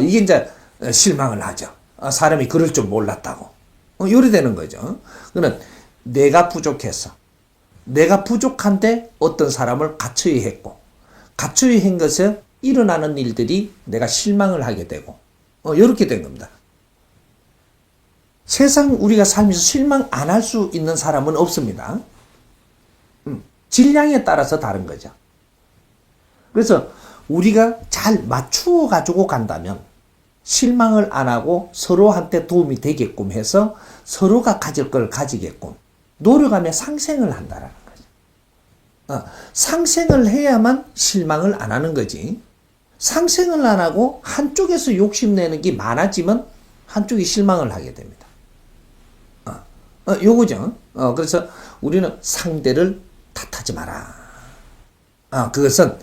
이게 이제 실망을 하죠. 사람이 그럴 줄 몰랐다고. 요래 되는 거죠. 그는 내가 부족해서 내가 부족한데 어떤 사람을 갖춰야 했고 갖춰야 한 것에 일어나는 일들이 내가 실망을 하게 되고 이렇게 된 겁니다. 세상 우리가 살면서 실망 안 할 수 있는 사람은 없습니다. 질량에 따라서 다른 거죠. 그래서 우리가 잘 맞추어 가지고 간다면 실망을 안 하고 서로한테 도움이 되게끔 해서 서로가 가질 걸 가지게끔 노력하며 상생을 한다라는 거죠. 상생을 해야만 실망을 안 하는 거지. 상생을 안 하고 한쪽에서 욕심내는 게 많아지면 한쪽이 실망을 하게 됩니다. 요거죠. 그래서 우리는 상대를 탓하지 마라. 그것은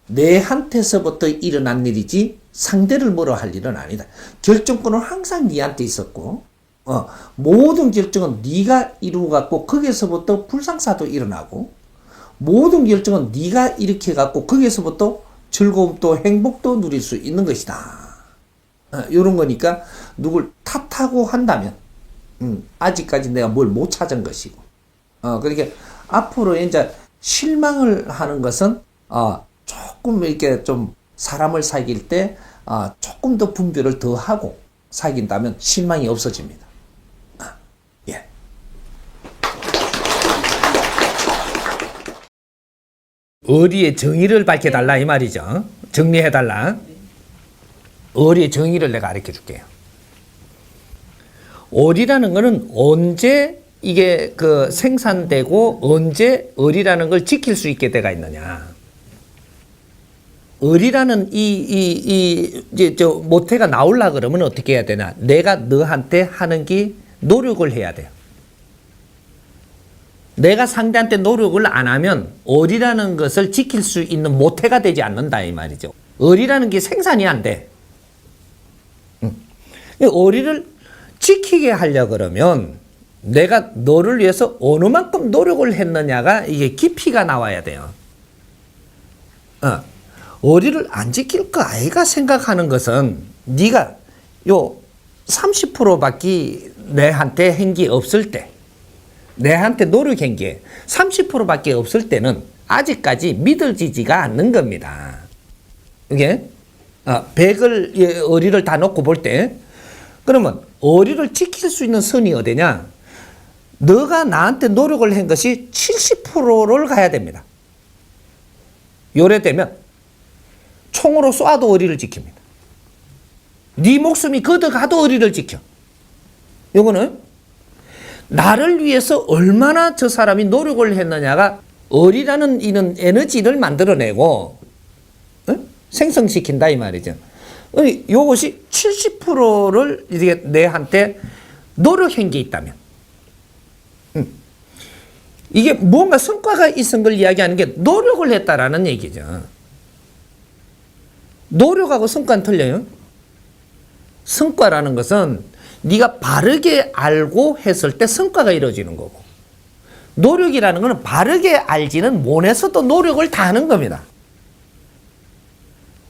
내한테서부터 일어난 일이지 상대를 뭐라 할 일은 아니다. 결정권은 항상 네한테 있었고 모든 결정은 네가 이루어갖고 거기에서부터 불상사도 일어나고 모든 결정은 네가 일으켜갖고 거기에서부터 즐거움도 행복도 누릴 수 있는 것이다. 이런 거니까 누굴 탓하고 한다면 아직까지 내가 뭘 못 찾은 것이고 그러니까 앞으로 이제 실망을 하는 것은 조금 이렇게 좀 사람을 사귈 때 조금 더 분별을 더 하고 사귄다면 실망이 없어집니다. 의리의 정의를 밝혀달라 이 말이죠. 정리해달라. 의리의 정의를 내가 가르쳐 줄게요. 의리라는 거는 언제 이게 그 생산되고 언제 의리라는 걸 지킬 수 있게 돼가 있느냐. 의리라는 이제 저 모태가 나오려 그러면 어떻게 해야 되나? 내가 너한테 하는 게 노력을 해야 돼요. 내가 상대한테 노력을 안 하면 의리라는 것을 지킬 수 있는 모태가 되지 않는다 이 말이죠. 의리라는 게 생산이 안 돼. 의리를 지키게 하려 그러면 내가 너를 위해서 어느 만큼 노력을 했느냐가 이게 깊이가 나와야 돼요. 의리를 안 지킬 거 아이가 생각하는 것은 네가 요 30%밖에 내한테 한 게 없을 때, 내한테 노력한 게 30%밖에 없을 때는 아직까지 믿어지지가 않는 겁니다. 이게 100을 의리를 다 놓고 볼 때, 그러면 의리를 지킬 수 있는 선이 어디냐? 너가 나한테 노력을 한 것이 70%를 가야 됩니다. 요래되면 총으로 쏴도 의리를 지킵니다. 네 목숨이 걷어가도 의리를 지켜. 요거는 나를 위해서 얼마나 저 사람이 노력을 했느냐가 의리라는 이는 에너지를 만들어내고 생성시킨다 이 말이죠. 요것이 70%를 이게 내한테 노력한 게 있다면 이게 뭔가 성과가 있은 걸 이야기하는 게 노력을 했다라는 얘기죠. 노력하고 성과는 틀려요. 성과라는 것은 네가 바르게 알고 했을 때 성과가 이루어지는 거고, 노력이라는 것은 바르게 알지는 못해서도 노력을 다 하는 겁니다.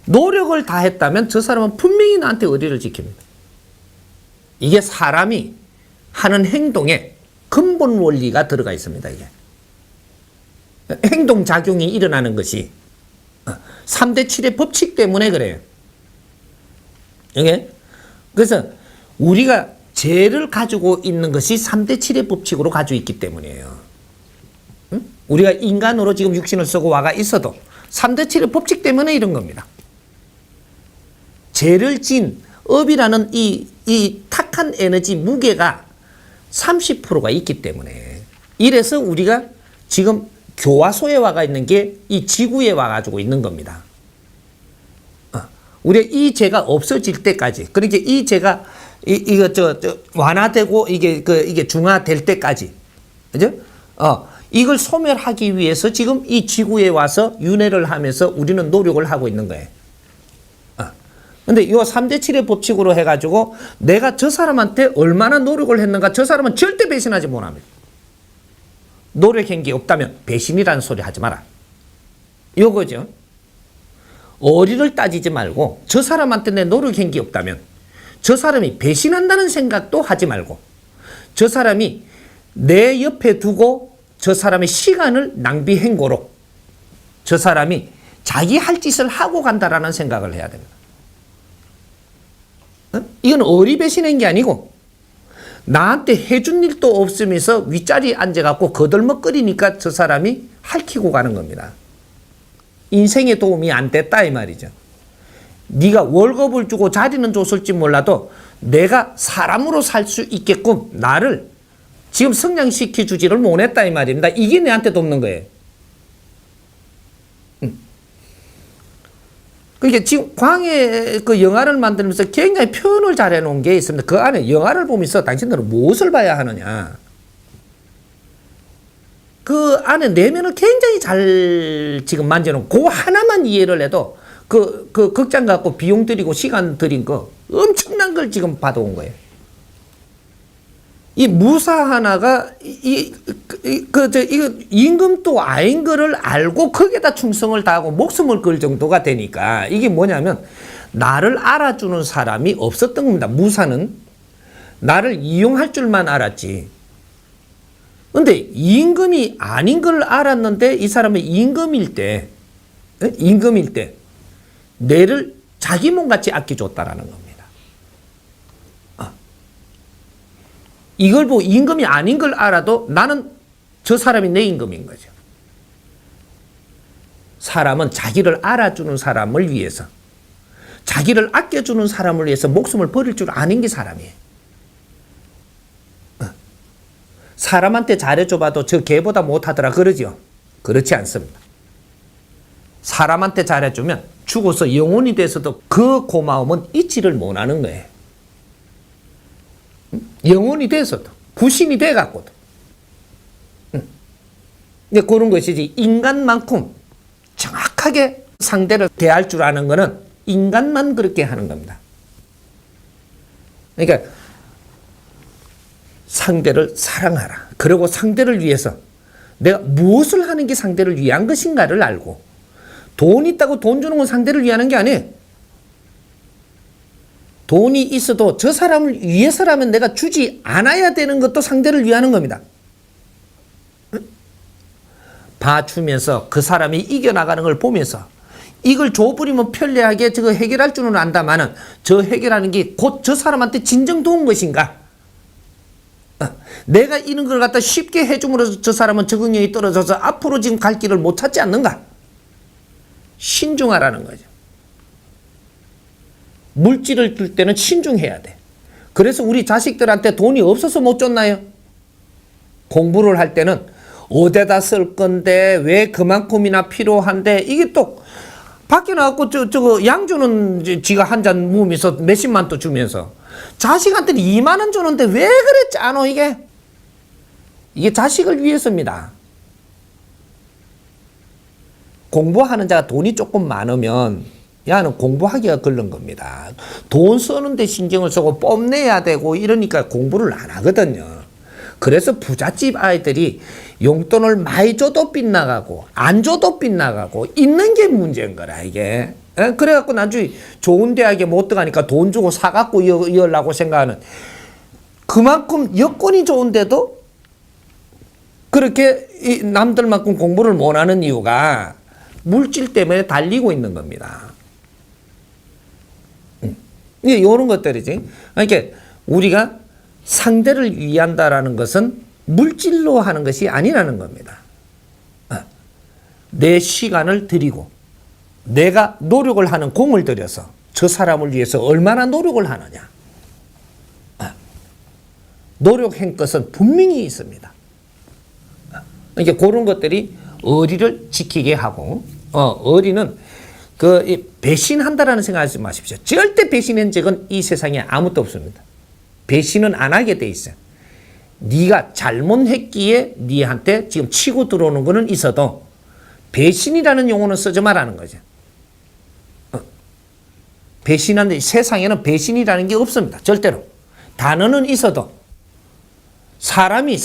노력을 다 했다면 저 사람은 분명히 나한테 의리를 지킵니다. 이게 사람이 하는 행동에 근본 원리가 들어가 있습니다. 이게 행동작용이 일어나는 것이 3대 7의 법칙 때문에 그래요. 이게 그래서 우리가 죄를 가지고 있는 것이 3대 7의 법칙으로 가지고 있기 때문이에요. 우리가 인간으로 지금 육신을 쓰고 와가 있어도 3대 7의 법칙 때문에 이런 겁니다. 죄를 진 업이라는 이 탁한 에너지 무게가 30%가 있기 때문에, 이래서 우리가 지금 교화소에 와가 있는 게 이 지구에 와가지고 있는 겁니다. 우리가 이 죄가 없어질 때까지, 그러니까 이 죄가 이거 완화되고 이게 중화될 때까지, 그죠? 이걸 소멸하기 위해서 지금 이 지구에 와서 윤회를 하면서 우리는 노력을 하고 있는 거예요. 근데 요 3대 7의 법칙으로 해가지고 내가 저 사람한테 얼마나 노력을 했는가, 저 사람은 절대 배신하지 못합니다. 노력한 게 없다면 배신이라는 소리 하지 마라. 요거죠. 의리를 따지지 말고 저 사람한테 내 노력한 게 없다면 저 사람이 배신한다는 생각도 하지 말고 저 사람이 내 옆에 두고 저 사람의 시간을 낭비한 거로 저 사람이 자기 할 짓을 하고 간다라는 생각을 해야 됩니다. 이건 의리 배신한 게 아니고 나한테 해준 일도 없으면서 윗자리에 앉아갖고 거들먹거리니까 저 사람이 핥히고 가는 겁니다. 인생에 도움이 안 됐다 이 말이죠. 네가 월급을 주고 자리는 줬을지 몰라도 내가 사람으로 살 수 있게끔 나를 지금 성장시켜주지를 못했다 이 말입니다. 이게 내한테 돕는 거예요. 그러니까 지금 광해 그 영화를 만들면서 굉장히 표현을 잘 해놓은 게 있습니다. 그 안에 영화를 보면서 당신들은 무엇을 봐야 하느냐. 그 안에 내면을 굉장히 잘 지금 만져놓은 그 하나만 이해를 해도 그 극장 갖고 비용 들이고 시간 들인 거 엄청난 걸 지금 받아온 거예요. 이 무사 하나가 이거 임금도 아닌 거를 알고 거기에다 충성을 다하고 목숨을 걸 정도가 되니까 이게 뭐냐면 나를 알아주는 사람이 없었던 겁니다. 무사는 나를 이용할 줄만 알았지. 근데 임금이 아닌 걸 알았는데 이 사람이 임금일 때 뇌를 자기 몸같이 아껴줬다라는 겁니다. 이걸 보고 임금이 아닌 걸 알아도 나는 저 사람이 내 임금인 거죠. 사람은 자기를 알아주는 사람을 위해서, 자기를 아껴주는 사람을 위해서 목숨을 버릴 줄 아는 게 사람이에요. 사람한테 잘해줘봐도 저 개보다 못하더라 그러죠. 그렇지 않습니다. 사람한테 잘해주면 죽어서 영혼이 돼서도 그 고마움은 잊지를 못하는 거예요. 영혼이 돼서도, 구신이 돼갖고도. 그런 것이지, 인간만큼 정확하게 상대를 대할 줄 아는 거는 인간만 그렇게 하는 겁니다. 그러니까 상대를 사랑하라. 그리고 상대를 위해서 내가 무엇을 하는 게 상대를 위한 것인가를 알고, 돈 있다고 돈 주는 건 상대를 위하는 게 아니에요. 돈이 있어도 저 사람을 위해서라면 내가 주지 않아야 되는 것도 상대를 위하는 겁니다. 봐주면서 그 사람이 이겨나가는 걸 보면서 이걸 줘버리면 편리하게 저거 해결할 줄은 안다마는 저 해결하는 게 곧 저 사람한테 진정 좋은 것인가? 내가 이런 걸 갖다 쉽게 해줌으로써 저 사람은 적응력이 떨어져서 앞으로 지금 갈 길을 못 찾지 않는가? 신중하라는 거죠. 물질을 줄 때는 신중해야 돼. 그래서 우리 자식들한테 돈이 없어서 못 줬나요? 공부를 할 때는 어디다 쓸 건데 왜 그만큼이나 필요한데, 이게 또 밖에 나가고 저거 양주는 지가 한 잔 모으면서 몇십만 또 주면서 자식한테는 2만 원 주는데 왜 그랬지 않아? 이게 자식을 위해서입니다. 공부하는 자가 돈이 조금 많으면 야는 공부하기가 그런 겁니다. 돈 쓰는데 신경을 쓰고 뽐내야 되고 이러니까 공부를 안 하거든요. 그래서 부잣집 아이들이 용돈을 많이 줘도 빗나가고 안 줘도 빗나가고 있는 게 문제인 거라 이게. 그래갖고 나중에 좋은 대학에 못 들어가니까 돈 주고 사갖고 이으려고 생각하는, 그만큼 여건이 좋은데도 그렇게 남들만큼 공부를 못하는 이유가 물질 때문에 달리고 있는 겁니다. 이런 것들이지. 그러니까 우리가 상대를 위한다라는 것은 물질로 하는 것이 아니라는 겁니다. 내 시간을 들이고 내가 노력을 하는 공을 들여서 저 사람을 위해서 얼마나 노력을 하느냐. 노력한 것은 분명히 있습니다. 그러니까 그런 것들이 어리를 지키게 하고, 어리는 배신한다라는 생각하지 마십시오. 절대 배신한 적은 이 세상에 아무도 없습니다. 배신은 안 하게 돼 있어요. 네가 잘못했기에 네한테 지금 치고 들어오는 거는 있어도 배신이라는 용어는 쓰지 말라는 거죠. 배신하는데 세상에는 배신이라는 게 없습니다. 절대로. 단어는 있어도 사람이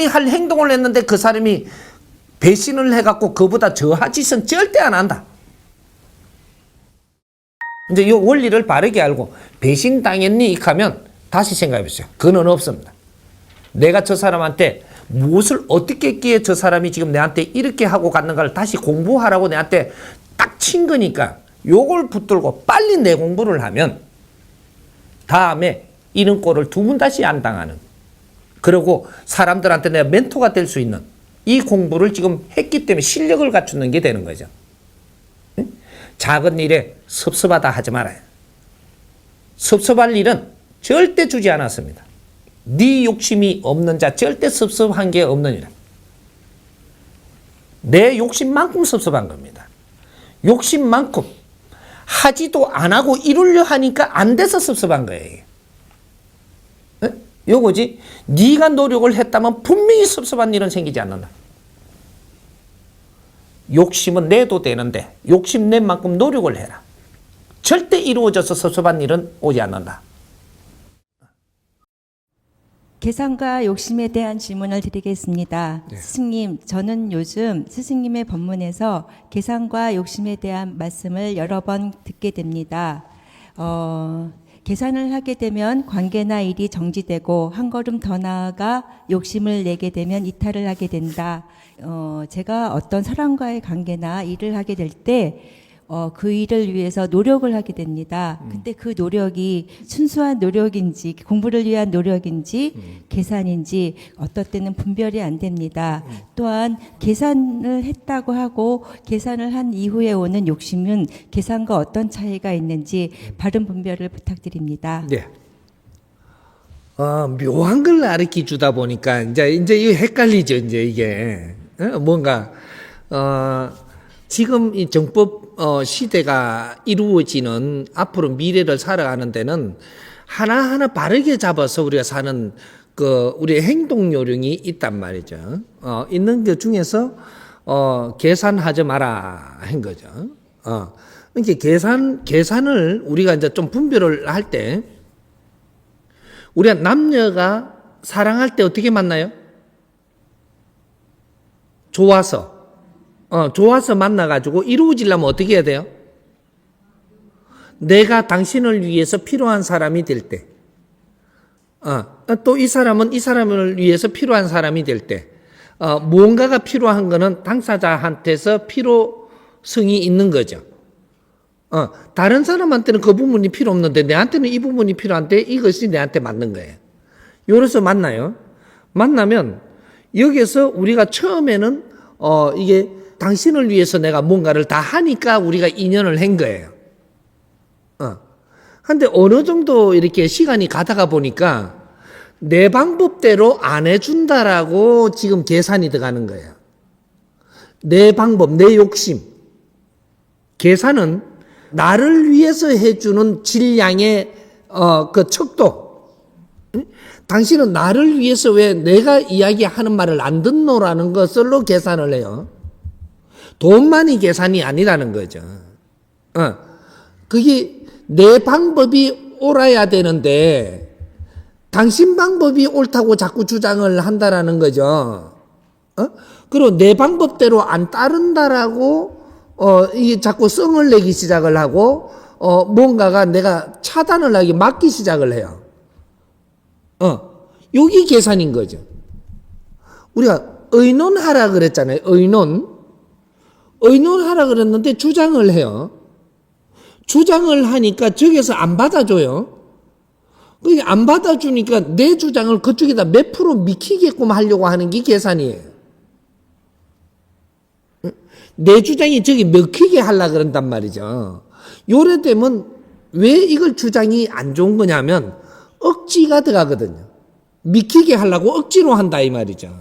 할 행동을 했는데 그 사람이 배신을 해갖고 그보다 저하 짓은 절대 안 한다. 이제 이 원리를 바르게 알고 배신 당했니 하면 다시 생각해 보세요. 그는 없습니다. 내가 저 사람한테 무엇을 어떻게 했기에 저 사람이 지금 내한테 이렇게 하고 갔는가를 다시 공부하라고 내한테 딱 친 거니까 요걸 붙들고 빨리 내 공부를 하면 다음에 이런 꼴을 두 번 다시 안 당하는, 그리고 사람들한테 내가 멘토가 될 수 있는 이 공부를 지금 했기 때문에 실력을 갖추는 게 되는 거죠. 작은 일에 섭섭하다 하지 말아요. 섭섭할 일은 절대 주지 않았습니다. 네 욕심이 없는 자 절대 섭섭한 게 없느니라. 내 욕심만큼 섭섭한 겁니다. 욕심만큼 하지도 안 하고 이루려 하니까 안 돼서 섭섭한 거예요. 요거지. 네가 노력을 했다면 분명히 섭섭한 일은 생기지 않는다. 욕심은 내도 되는데 욕심 낸 만큼 노력을 해라. 절대 이루어져서 섭섭한 일은 오지 않는다. 계산과 욕심에 대한 질문을 드리겠습니다. 네. 스승님, 저는 요즘 스승님의 법문에서 계산과 욕심에 대한 말씀을 여러 번 듣게 됩니다. 계산을 하게 되면 관계나 일이 정지되고 한 걸음 더 나아가 욕심을 내게 되면 이탈을 하게 된다. 제가 어떤 사람과의 관계나 일을 하게 될 때 그 일을 위해서 노력을 하게 됩니다. 근데 그 노력이 순수한 노력인지 공부를 위한 노력인지 계산인지 어떨 때는 분별이 안 됩니다. 또한 계산을 했다고 하고 계산을 한 이후에 오는 욕심은 계산과 어떤 차이가 있는지 바른 분별을 부탁드립니다. 네. 묘한 걸 가르쳐 주다 보니까 이제 이거 헷갈리죠. 이제 이게 뭔가 지금 이 정법 시대가 이루어지는 앞으로 미래를 살아가는 데는 하나하나 바르게 잡아서 우리가 사는 우리의 행동 요령이 있단 말이죠. 있는 것 중에서 계산하지 마라 한 거죠. 이렇게 계산을 우리가 이제 좀 분별을 할 때 우리가 남녀가 사랑할 때 어떻게 만나요? 좋아서 만나가지고 이루어지려면 어떻게 해야 돼요? 내가 당신을 위해서 필요한 사람이 될 때, 또 이 사람은 이 사람을 위해서 필요한 사람이 될 때, 무언가가 필요한 거는 당사자한테서 필요성이 있는 거죠. 다른 사람한테는 그 부분이 필요 없는데 내한테는 이 부분이 필요한데 이것이 내한테 맞는 거예요. 요래서 만나요. 만나면 여기서 우리가 처음에는 이게 당신을 위해서 내가 뭔가를 다 하니까 우리가 인연을 한 거예요. 근데 어느 정도 이렇게 시간이 가다가 보니까 내 방법대로 안 해준다라고 지금 계산이 들어가는 거예요. 내 방법, 내 욕심. 계산은 나를 위해서 해주는 질량의 그 척도. 당신은 나를 위해서 왜 내가 이야기하는 말을 안 듣노라는 것으로 계산을 해요. 돈만이 계산이 아니라는 거죠. 그게 내 방법이 옳아야 되는데 당신 방법이 옳다고 자꾸 주장을 한다라는 거죠. 그리고 내 방법대로 안 따른다라고 이게 자꾸 성을 내기 시작을 하고 뭔가가 내가 차단을 하기 막기 시작을 해요. 여기 계산인 거죠. 우리가 의논하라 그랬잖아요. 의논하라 그랬는데 주장을 해요. 주장을 하니까 저기서 안 받아줘요. 그게 안 받아주니까 내 주장을 그쪽에다 몇 프로 미키게끔 하려고 하는 게 계산이에요. 내 주장이 저기 먹히게 하려고 그런단 말이죠. 요래 되면 왜 이걸 주장이 안 좋은 거냐면 억지가 들어가거든요. 미키게 하려고 억지로 한다 이 말이죠.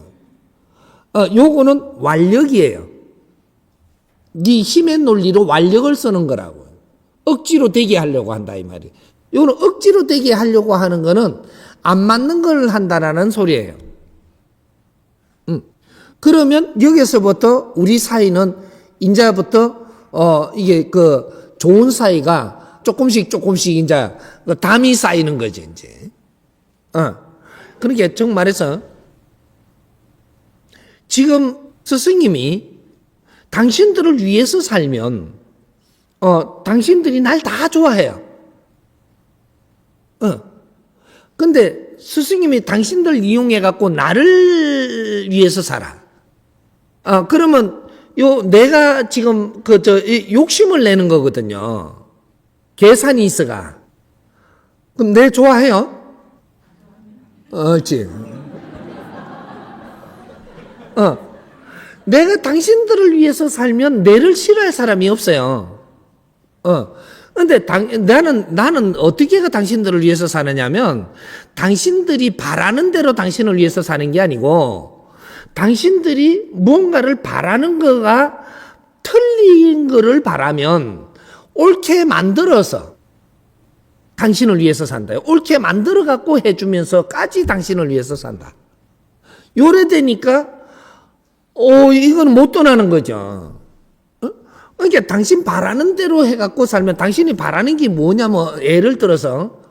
요거는 완력이에요. 네 힘의 논리로 완력을 쓰는 거라고. 억지로 되게 하려고 한다 이 말이에요. 요거는 억지로 되게 하려고 하는 거는 안 맞는 걸 한다라는 소리예요. 그러면 여기서부터 우리 사이는 이제부터 이게 좋은 사이가 조금씩 이제 담이 쌓이는 거죠 이제. 그러니까 정말해서 지금 스승님이 당신들을 위해서 살면 당신들이 날 다 좋아해요. 근데 스승님이 당신들 이용해 갖고 나를 위해서 살아. 그러면 내가 지금 욕심을 내는 거거든요. 계산이 있어가. 그럼 내 좋아해요? 그렇지. 내가 당신들을 위해서 살면 내를 싫어할 사람이 없어요. 근데 나는 어떻게 당신들을 위해서 사느냐면 당신들이 바라는 대로 당신을 위해서 사는 게 아니고 당신들이 뭔가를 바라는 거가 틀린 거를 바라면 옳게 만들어서 당신을 위해서 산다. 옳게 만들어 갖고 해주면서까지 당신을 위해서 산다. 요래 되니까 이건 못 떠나는 거죠. 그러니까 당신 바라는 대로 해갖고 살면 당신이 바라는 게 뭐냐면 예를 들어서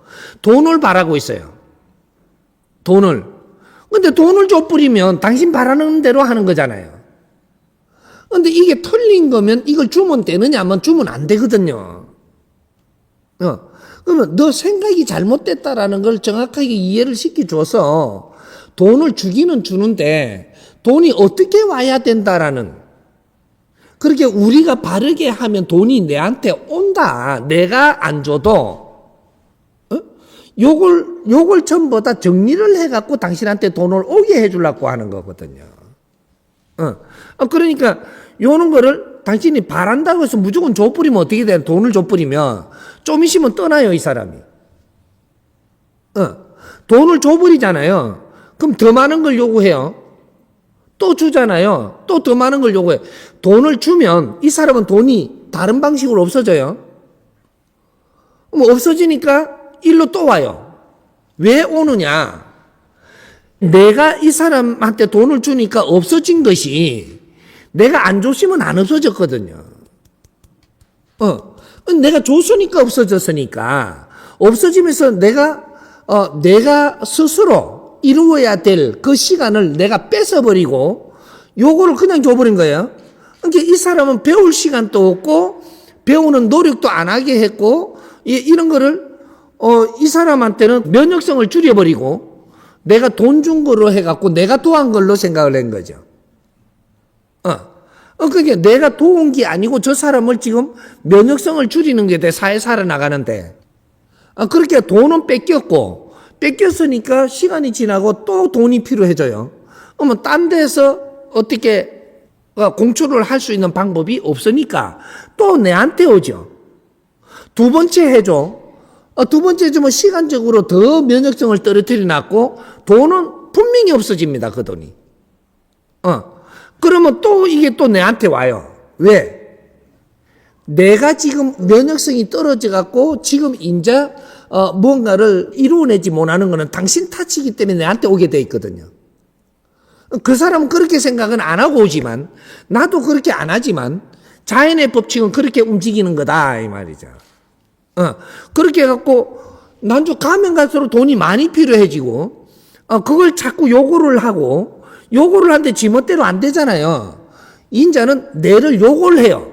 돈을 바라고 있어요. 돈을. 근데 돈을 줘버리면 당신 바라는 대로 하는 거잖아요. 근데 이게 틀린 거면 이걸 주면 되느냐 하면 주면 안 되거든요. 그러면 너 생각이 잘못됐다라는 걸 정확하게 이해를 시켜줘서 돈을 주기는 주는데 돈이 어떻게 와야 된다라는 그렇게 우리가 바르게 하면 돈이 내한테 온다. 내가 안 줘도. 요걸 전부 다 정리를 해갖고 당신한테 돈을 오게 해주려고 하는 거거든요. 그러니까 요런 거를 당신이 바란다고 해서 무조건 줘버리면 어떻게 돼? 돈을 줘버리면 좀 있으면 떠나요, 이 사람이. 돈을 줘버리잖아요. 그럼 더 많은 걸 요구해요. 또 주잖아요. 또 더 많은 걸 요구해. 돈을 주면 이 사람은 돈이 다른 방식으로 없어져요. 뭐 없어지니까 일로 또 와요. 왜 오느냐? 내가 이 사람한테 돈을 주니까 없어진 것이 내가 안 줬으면 안 없어졌거든요. 내가 줬으니까 없어졌으니까 없어지면서 내가 스스로 이루어야 될 그 시간을 내가 뺏어버리고 요거를 그냥 줘버린 거예요. 그러니까 이 사람은 배울 시간도 없고 배우는 노력도 안 하게 했고 이런 거를 이 사람한테는 면역성을 줄여버리고 내가 돈 준 거로 해갖고 내가 도한 걸로 생각을 한 거죠. 그게 내가 도운 게 아니고 저 사람을 지금 면역성을 줄이는 게 돼, 사회 살아나가는데. 그렇게 돈은 뺏겼으니까 시간이 지나고 또 돈이 필요해져요. 그러면 딴 데서 어떻게 공출을 할 수 있는 방법이 없으니까 또 내한테 오죠. 두 번째 해줘. 두 번째 해주면 시간적으로 더 면역성을 떨어뜨려 놨고 돈은 분명히 없어집니다, 그 돈이. 그러면 또 이게 또 내한테 와요. 왜? 내가 지금 면역성이 떨어져 갖고 지금 이제 뭔가를 이루어내지 못하는 거는 당신 탓이기 때문에 내한테 오게 돼 있거든요. 그 사람은 그렇게 생각은 안 하고 오지만 나도 그렇게 안 하지만 자연의 법칙은 그렇게 움직이는 거다 이 말이죠. 그렇게 해갖고 난주 가면 갈수록 돈이 많이 필요해지고 그걸 자꾸 요구를 하는데 지멋대로 안 되잖아요. 인자는 내를 요구를 해요.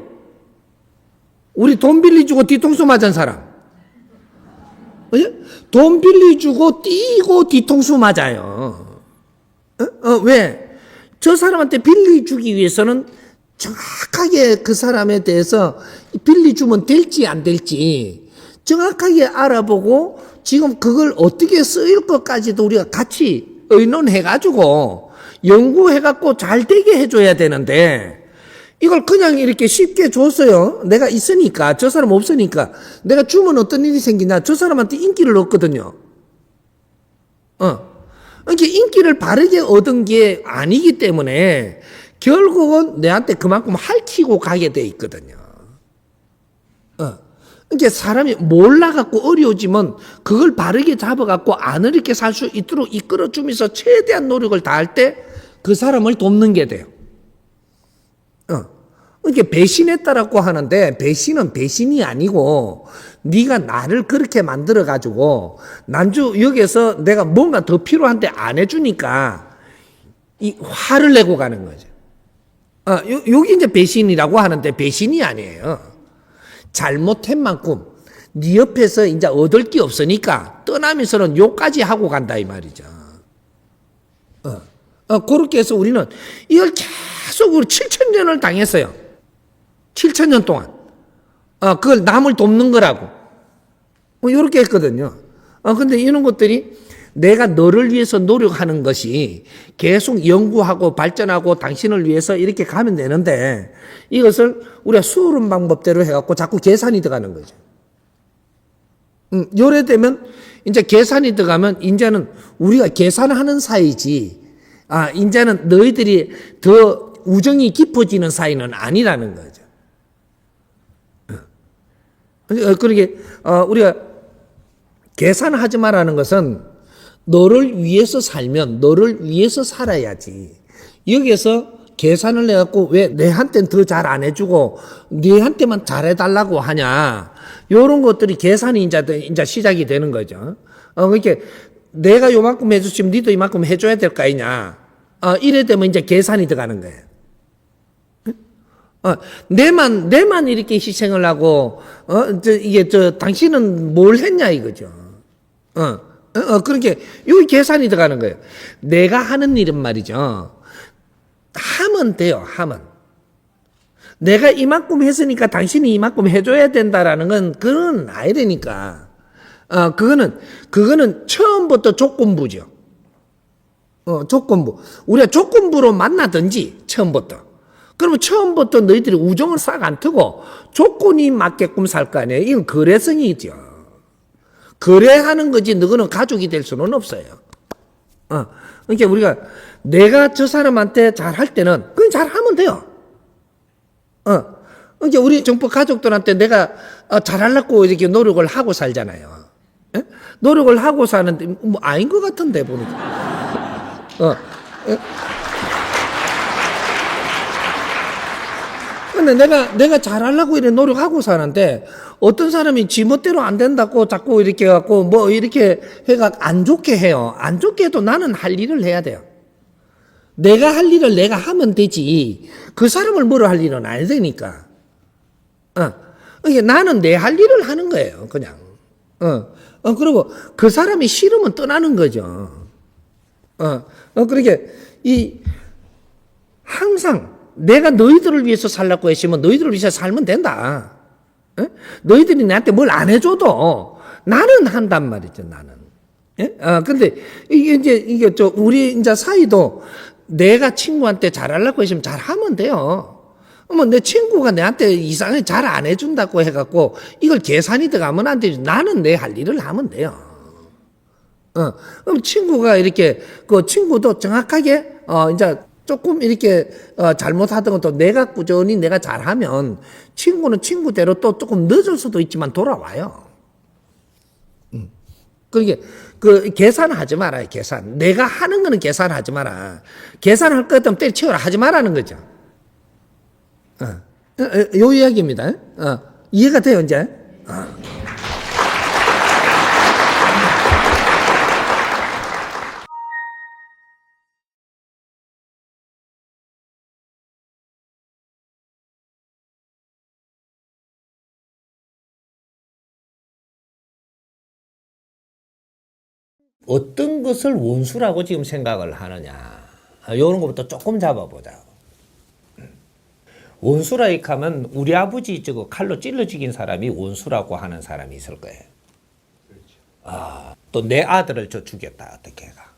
우리 돈 빌려주고 뒤통수 맞은 사람. 돈 빌려주고 뛰고 뒤통수 맞아요. 왜? 저 사람한테 빌려주기 위해서는 정확하게 그 사람에 대해서 빌려주면 될지 안 될지 정확하게 알아보고 지금 그걸 어떻게 쓰일 것까지도 우리가 같이 의논해가지고 연구해갖고 잘 되게 해줘야 되는데 이걸 그냥 이렇게 쉽게 줬어요. 내가 있으니까 저 사람 없으니까 내가 주면 어떤 일이 생기나 저 사람한테 인기를 얻거든요. 그러니까 인기를 바르게 얻은 게 아니기 때문에 결국은 내한테 그만큼 핥히고 가게 돼 있거든요. 그러니까 사람이 몰라갖고 어려워지면 그걸 바르게 잡아갖고 안 어렵게 살 수 있도록 이끌어주면서 최대한 노력을 다할 때 그 사람을 돕는 게 돼요. 그러니까 배신했다라고 하는데 배신은 배신이 아니고 네가 나를 그렇게 만들어가지고 난주 여기서 내가 뭔가 더 필요한데 안 해주니까 이 화를 내고 가는 거죠. 여기 이제 배신이라고 하는데 배신이 아니에요. 잘못한 만큼 네 옆에서 이제 얻을 게 없으니까 떠나면서는 욕까지 하고 간다 이 말이죠. 그렇게 해서 우리는 이걸 계속 7,000년을 당했어요. 7,000년 동안. 그걸 남을 돕는 거라고. 이렇게 했거든요. 근데 이런 것들이 내가 너를 위해서 노력하는 것이 계속 연구하고 발전하고 당신을 위해서 이렇게 가면 되는데 이것을 우리가 수으른 방법대로 해갖고 자꾸 계산이 들어가는 거죠. 요래 되면 이제 계산이 들어가면 이제는 우리가 계산하는 사이지 이제는 너희들이 더 우정이 깊어지는 사이는 아니라는 거죠. 그러니까 우리가 계산하지 말라는 것은 너를 위해서 살면 너를 위해서 살아야지. 여기에서 계산을 해갖고 왜 내한테는 더 잘 안 해주고 내한테만 잘해달라고 하냐. 이런 것들이 계산이 이제 시작이 되는 거죠. 그러니까 내가 요만큼 해줬으면 니도 이만큼 해줘야 될 거 아니냐. 이래 되면 이제 계산이 들어가는 거예요. 내만 이렇게 희생을 하고, 당신은 뭘 했냐, 이거죠. 그러니까, 여기 계산이 들어가는 거예요. 내가 하는 일은 말이죠. 하면 돼요, 하면. 내가 이만큼 했으니까 당신이 이만큼 해줘야 된다라는 건 그건 아니라니까. 그거는 처음부터 조건부죠. 조건부. 우리가 조건부로 만나든지 처음부터. 그러면 처음부터 너희들이 우정을 싹 안 트고 조건이 맞게끔 살 거 아니에요. 이건 거래성이죠. 거래하는 거지 너는 가족이 될 수는 없어요. 그러니까 우리가 내가 저 사람한테 잘할 때는 그냥 잘하면 돼요. 그러니까 우리 정부 가족들한테 내가 잘하려고 이렇게 노력을 하고 살잖아요. 예? 노력을 하고 사는데 뭐 아닌 것 같은데 보니까. 근데 내가 잘하려고 이렇게 노력하고 사는데 어떤 사람이 지멋대로 안 된다고 자꾸 이렇게 해갖고 뭐 이렇게 해가 안 좋게 해요. 안 좋게 해도 나는 할 일을 해야 돼요. 내가 할 일을 내가 하면 되지. 그 사람을 뭐로 할 일은 안 되니까. 그러니까 나는 내 할 일을 하는 거예요. 그냥. 그리고 그 사람이 싫으면 떠나는 거죠. 그러니까 항상 내가 너희들을 위해서 살라고 했으면 너희들을 위해서 살면 된다. 너희들이 나한테 뭘 안 해줘도 나는 한단 말이죠, 나는. 근데 이게 우리 이제 사이도 내가 친구한테 잘하려고 했으면 잘하면 돼요. 내 친구가 내한테 이상하게 잘 안 해준다고 해갖고 이걸 계산이 들어가면 안 되지. 나는 내 할 일을 하면 돼요. 그럼 친구가 이렇게, 그 친구도 정확하게, 이제 조금 이렇게, 잘못하던 것도 내가 꾸준히 내가 잘하면 친구는 친구대로 또 조금 늦을 수도 있지만 돌아와요. 그러니까, 계산하지 말아요, 계산. 내가 하는 거는 계산하지 마라. 계산할 것 같으면 때려치워라 하지 말라는 거죠. 요 이야기입니다. 이해가 돼요, 이제? 어떤 것을 원수라고 지금 생각을 하느냐. 이런 것부터 조금 잡아보자. 원수라 하면 우리 아버지 저거 칼로 찔러 죽인 사람이 원수라고 하는 사람이 있을 거예요. 또 내 아들을 저 죽였다 어떻게 해가.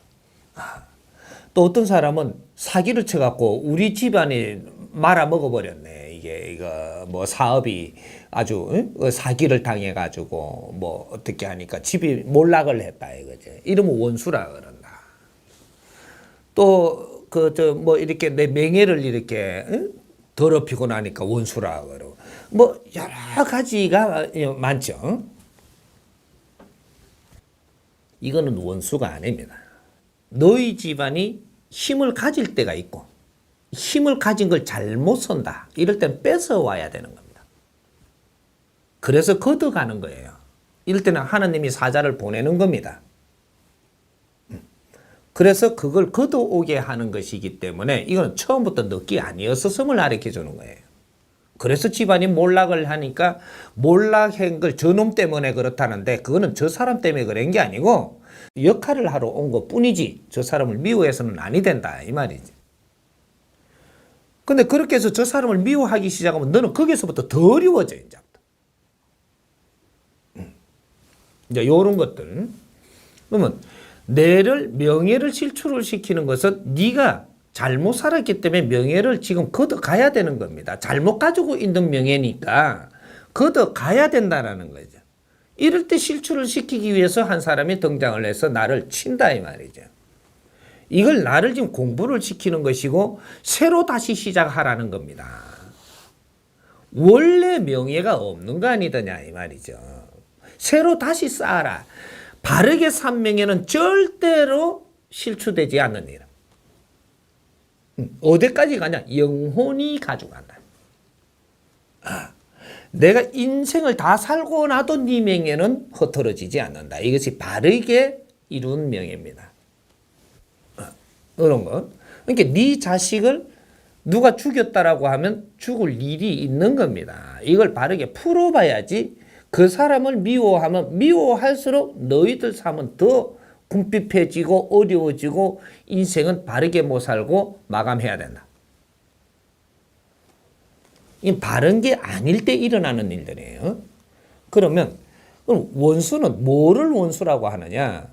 또 어떤 사람은 사기를 쳐갖고 우리 집안이 말아 먹어버렸네. 이거 뭐 사업이 아주 사기를 당해가지고 뭐 어떻게 하니까 집이 몰락을 했다 이거죠. 이러면 원수라 그런다. 또 뭐 이렇게 내 명예를 이렇게 더럽히고 나니까 원수라 그러고 뭐 여러 가지가 많죠. 이거는 원수가 아닙니다. 너희 집안이 힘을 가질 때가 있고 힘을 가진 걸 잘못 쓴다. 이럴 땐 뺏어와야 되는 겁니다. 그래서 걷어가는 거예요. 이럴 때는 하나님이 사자를 보내는 겁니다. 그래서 그걸 걷어오게 하는 것이기 때문에 이건 처음부터 넣기 아니었었음을 가르쳐 주는 거예요. 그래서 집안이 몰락을 하니까 몰락한 걸 저놈 때문에 그렇다는데 그거는 저 사람 때문에 그런 게 아니고 역할을 하러 온 것 뿐이지 저 사람을 미워해서는 아니 된다 이 말이지. 근데 그렇게 해서 저 사람을 미워하기 시작하면 너는 거기서부터 더 어려워져 이제부터. 이제 요런 것들. 그러면 명예를 실추를 시키는 것은 네가 잘못 살았기 때문에 명예를 지금 걷어가야 되는 겁니다. 잘못 가지고 있는 명예니까 걷어가야 된다는 거죠. 이럴 때 실추를 시키기 위해서 한 사람이 등장을 해서 나를 친다 이 말이죠. 이걸 나를 지금 공부를 시키는 것이고 새로 다시 시작하라는 겁니다. 원래 명예가 없는 거 아니더냐 이 말이죠. 새로 다시 쌓아라. 바르게 산 명예는 절대로 실추되지 않는 일. 어디까지 가냐? 영혼이 가져간다. 내가 인생을 다 살고 나도 네 명예는 흐트러지지 않는다. 이것이 바르게 이룬 명예입니다. 그런 거. 그러니까 네 자식을 누가 죽였다라고 하면 죽을 일이 있는 겁니다. 이걸 바르게 풀어봐야지 그 사람을 미워하면 미워할수록 너희들 삶은 더 궁핍해지고 어려워지고 인생은 바르게 못 살고 마감해야 된다. 이 바른 게 아닐 때 일어나는 일들이에요. 그러면 원수는 뭐를 원수라고 하느냐?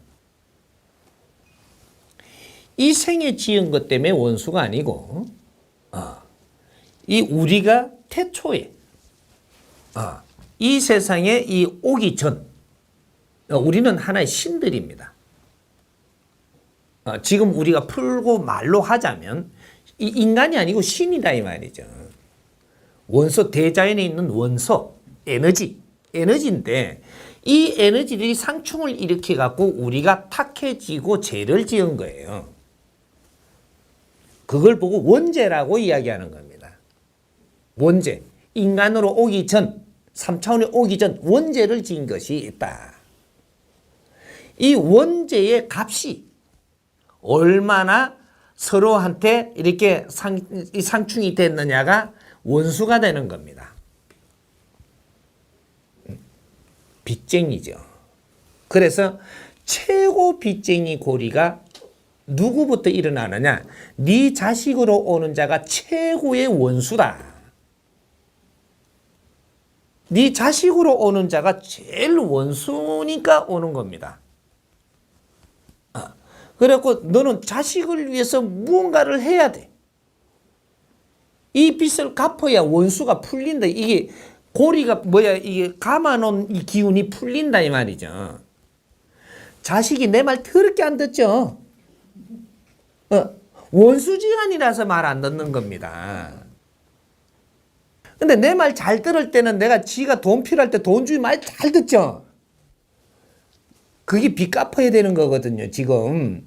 이 생에 지은 것 때문에 원수가 아니고 이 우리가 태초에 이 세상에 이 오기 전 우리는 하나의 신들입니다. 지금 우리가 풀고 말로 하자면 이 인간이 아니고 신이다 이 말이죠. 원소 대자연에 있는 원소 에너지인데 이 에너지들이 상충을 일으켜 갖고 우리가 탁해지고 죄를 지은 거예요. 그걸 보고 원죄라고 이야기하는 겁니다. 원죄. 인간으로 오기 전, 3차원에 오기 전 원죄를 지은 것이 있다. 이 원죄의 값이 얼마나 서로한테 이렇게 상충이 됐느냐가 원수가 되는 겁니다. 빚쟁이죠. 그래서 최고 빚쟁이 고리가 누구부터 일어나느냐? 네 자식으로 오는 자가 최고의 원수다. 네 자식으로 오는 자가 제일 원수니까 오는 겁니다. 그래갖고 너는 자식을 위해서 무언가를 해야 돼. 이 빚을 갚아야 원수가 풀린다. 이게 고리가 이게 감아놓은 이 기운이 풀린다 이 말이죠. 자식이 내 말 더럽게 안 듣죠. 원수지간이라서 말 안 듣는 겁니다. 근데 내 말 잘 들을 때는 내가 지가 돈 필요할 때 돈 주기 말 잘 듣죠. 그게 빚 갚아야 되는 거거든요. 지금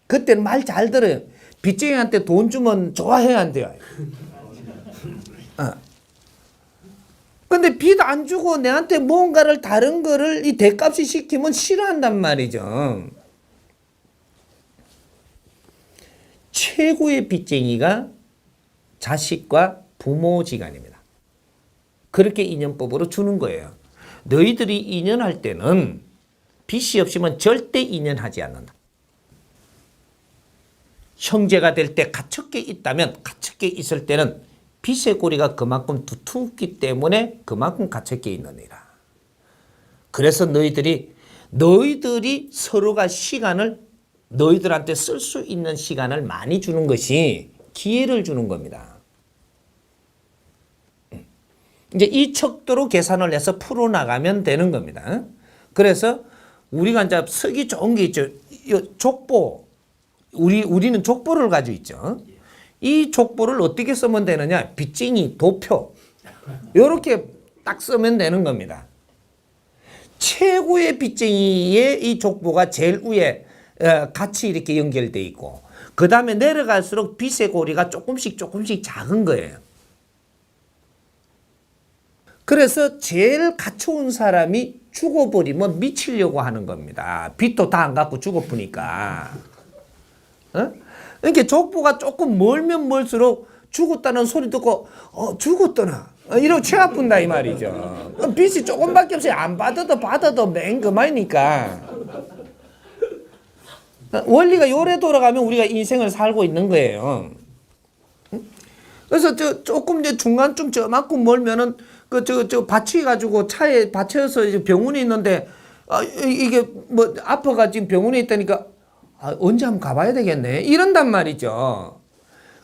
그때는 말 잘 들어요. 빚쟁이한테 돈 주면 좋아해야 안 돼요. 근데 빚 안 주고 내한테 뭔가를 다른 거를 이 대값이 시키면 싫어한단 말이죠. 최고의 빚쟁이가 자식과 부모지간입니다. 그렇게 인연법으로 주는 거예요. 너희들이 인연할 때는 빚이 없으면 절대 인연하지 않는다. 형제가 될 때 가축게 있다면 가축게 있을 때는 빚의 고리가 그만큼 두텁기 때문에 그만큼 갇혔게 있느니라. 그래서 너희들이 서로가 시간을 너희들한테 쓸 수 있는 시간을 많이 주는 것이 기회를 주는 겁니다. 이제 이 척도로 계산을 해서 풀어나가면 되는 겁니다. 그래서 우리가 이제 쓰기 좋은 게 있죠. 족보. 우리는 족보를 가지고 있죠. 이 족보를 어떻게 쓰면 되느냐? 빚쟁이, 도표. 이렇게 딱 쓰면 되는 겁니다. 최고의 빚쟁이의 이 족보가 제일 위에 같이 이렇게 연결되어 있고 그 다음에 내려갈수록 빚의 고리가 조금씩 작은 거예요. 그래서 제일 갖춰온 사람이 죽어버리면 미치려고 하는 겁니다. 빚도 다 안 갚고 죽어보니까. 그러니까 족보가 조금 멀면 멀수록 죽었다는 소리 듣고 죽었더나 이러고 채 아픈다 이 말이죠. 빚이 조금밖에 없어요. 안 받아도 맨 그만이니까. 원리가 요래 돌아가면 우리가 인생을 살고 있는 거예요. 그래서 조금 이제 중간쯤 저만큼 멀면은 받치 가지고 차에 받쳐서 이제 병원에 있는데 이게 뭐 아파가 지금 병원에 있다니까 언제 한번 가봐야 되겠네 이런단 말이죠.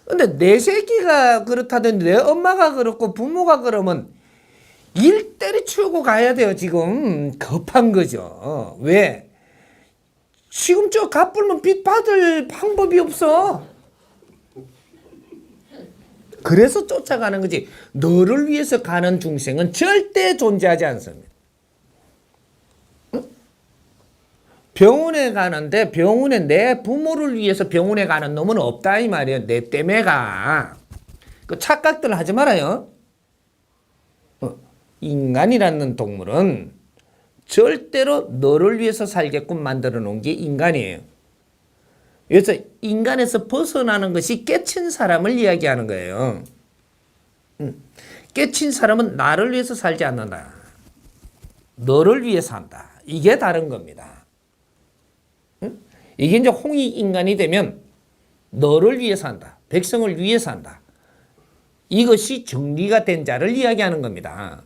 근데 내 새끼가 그렇다든지 내 엄마가 그렇고 부모가 그러면 일 때려치우고 가야 돼요. 지금 급한 거죠. 왜? 지금 갚으면 빚 받을 방법이 없어. 그래서 쫓아가는 거지. 너를 위해서 가는 중생은 절대 존재하지 않습니다. 병원에 가는데 병원에 내 부모를 위해서 병원에 가는 놈은 없다 이 말이에요. 내 때문에 가. 그 착각들 하지 말아요. 인간이라는 동물은 절대로 너를 위해서 살게끔 만들어 놓은 게 인간이에요. 그래서 인간에서 벗어나는 것이 깨친 사람을 이야기하는 거예요. 깨친 사람은 나를 위해서 살지 않는다. 너를 위해서 산다. 이게 다른 겁니다. 이게 이제 홍익인간이 되면 너를 위해서 한다. 백성을 위해서 한다. 이것이 정리가 된 자를 이야기하는 겁니다.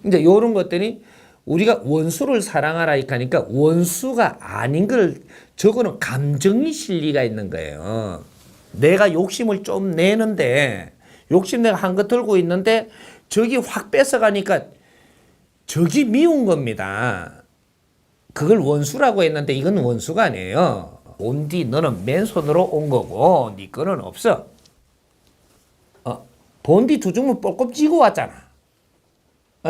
이제 이런 것들이 우리가 원수를 사랑하라 하니까 원수가 아닌 걸, 저거는 감정이 실리가 있는 거예요. 내가 욕심을 좀 내는데, 욕심 내가 한 거 들고 있는데 저기 확 뺏어가니까 저기 미운 겁니다. 그걸 원수라고 했는데 이건 원수가 아니에요. 온디 너는 맨손으로 온 거고 네 거는 없어. 본디 두 주문 뻘껍 쥐고 왔잖아.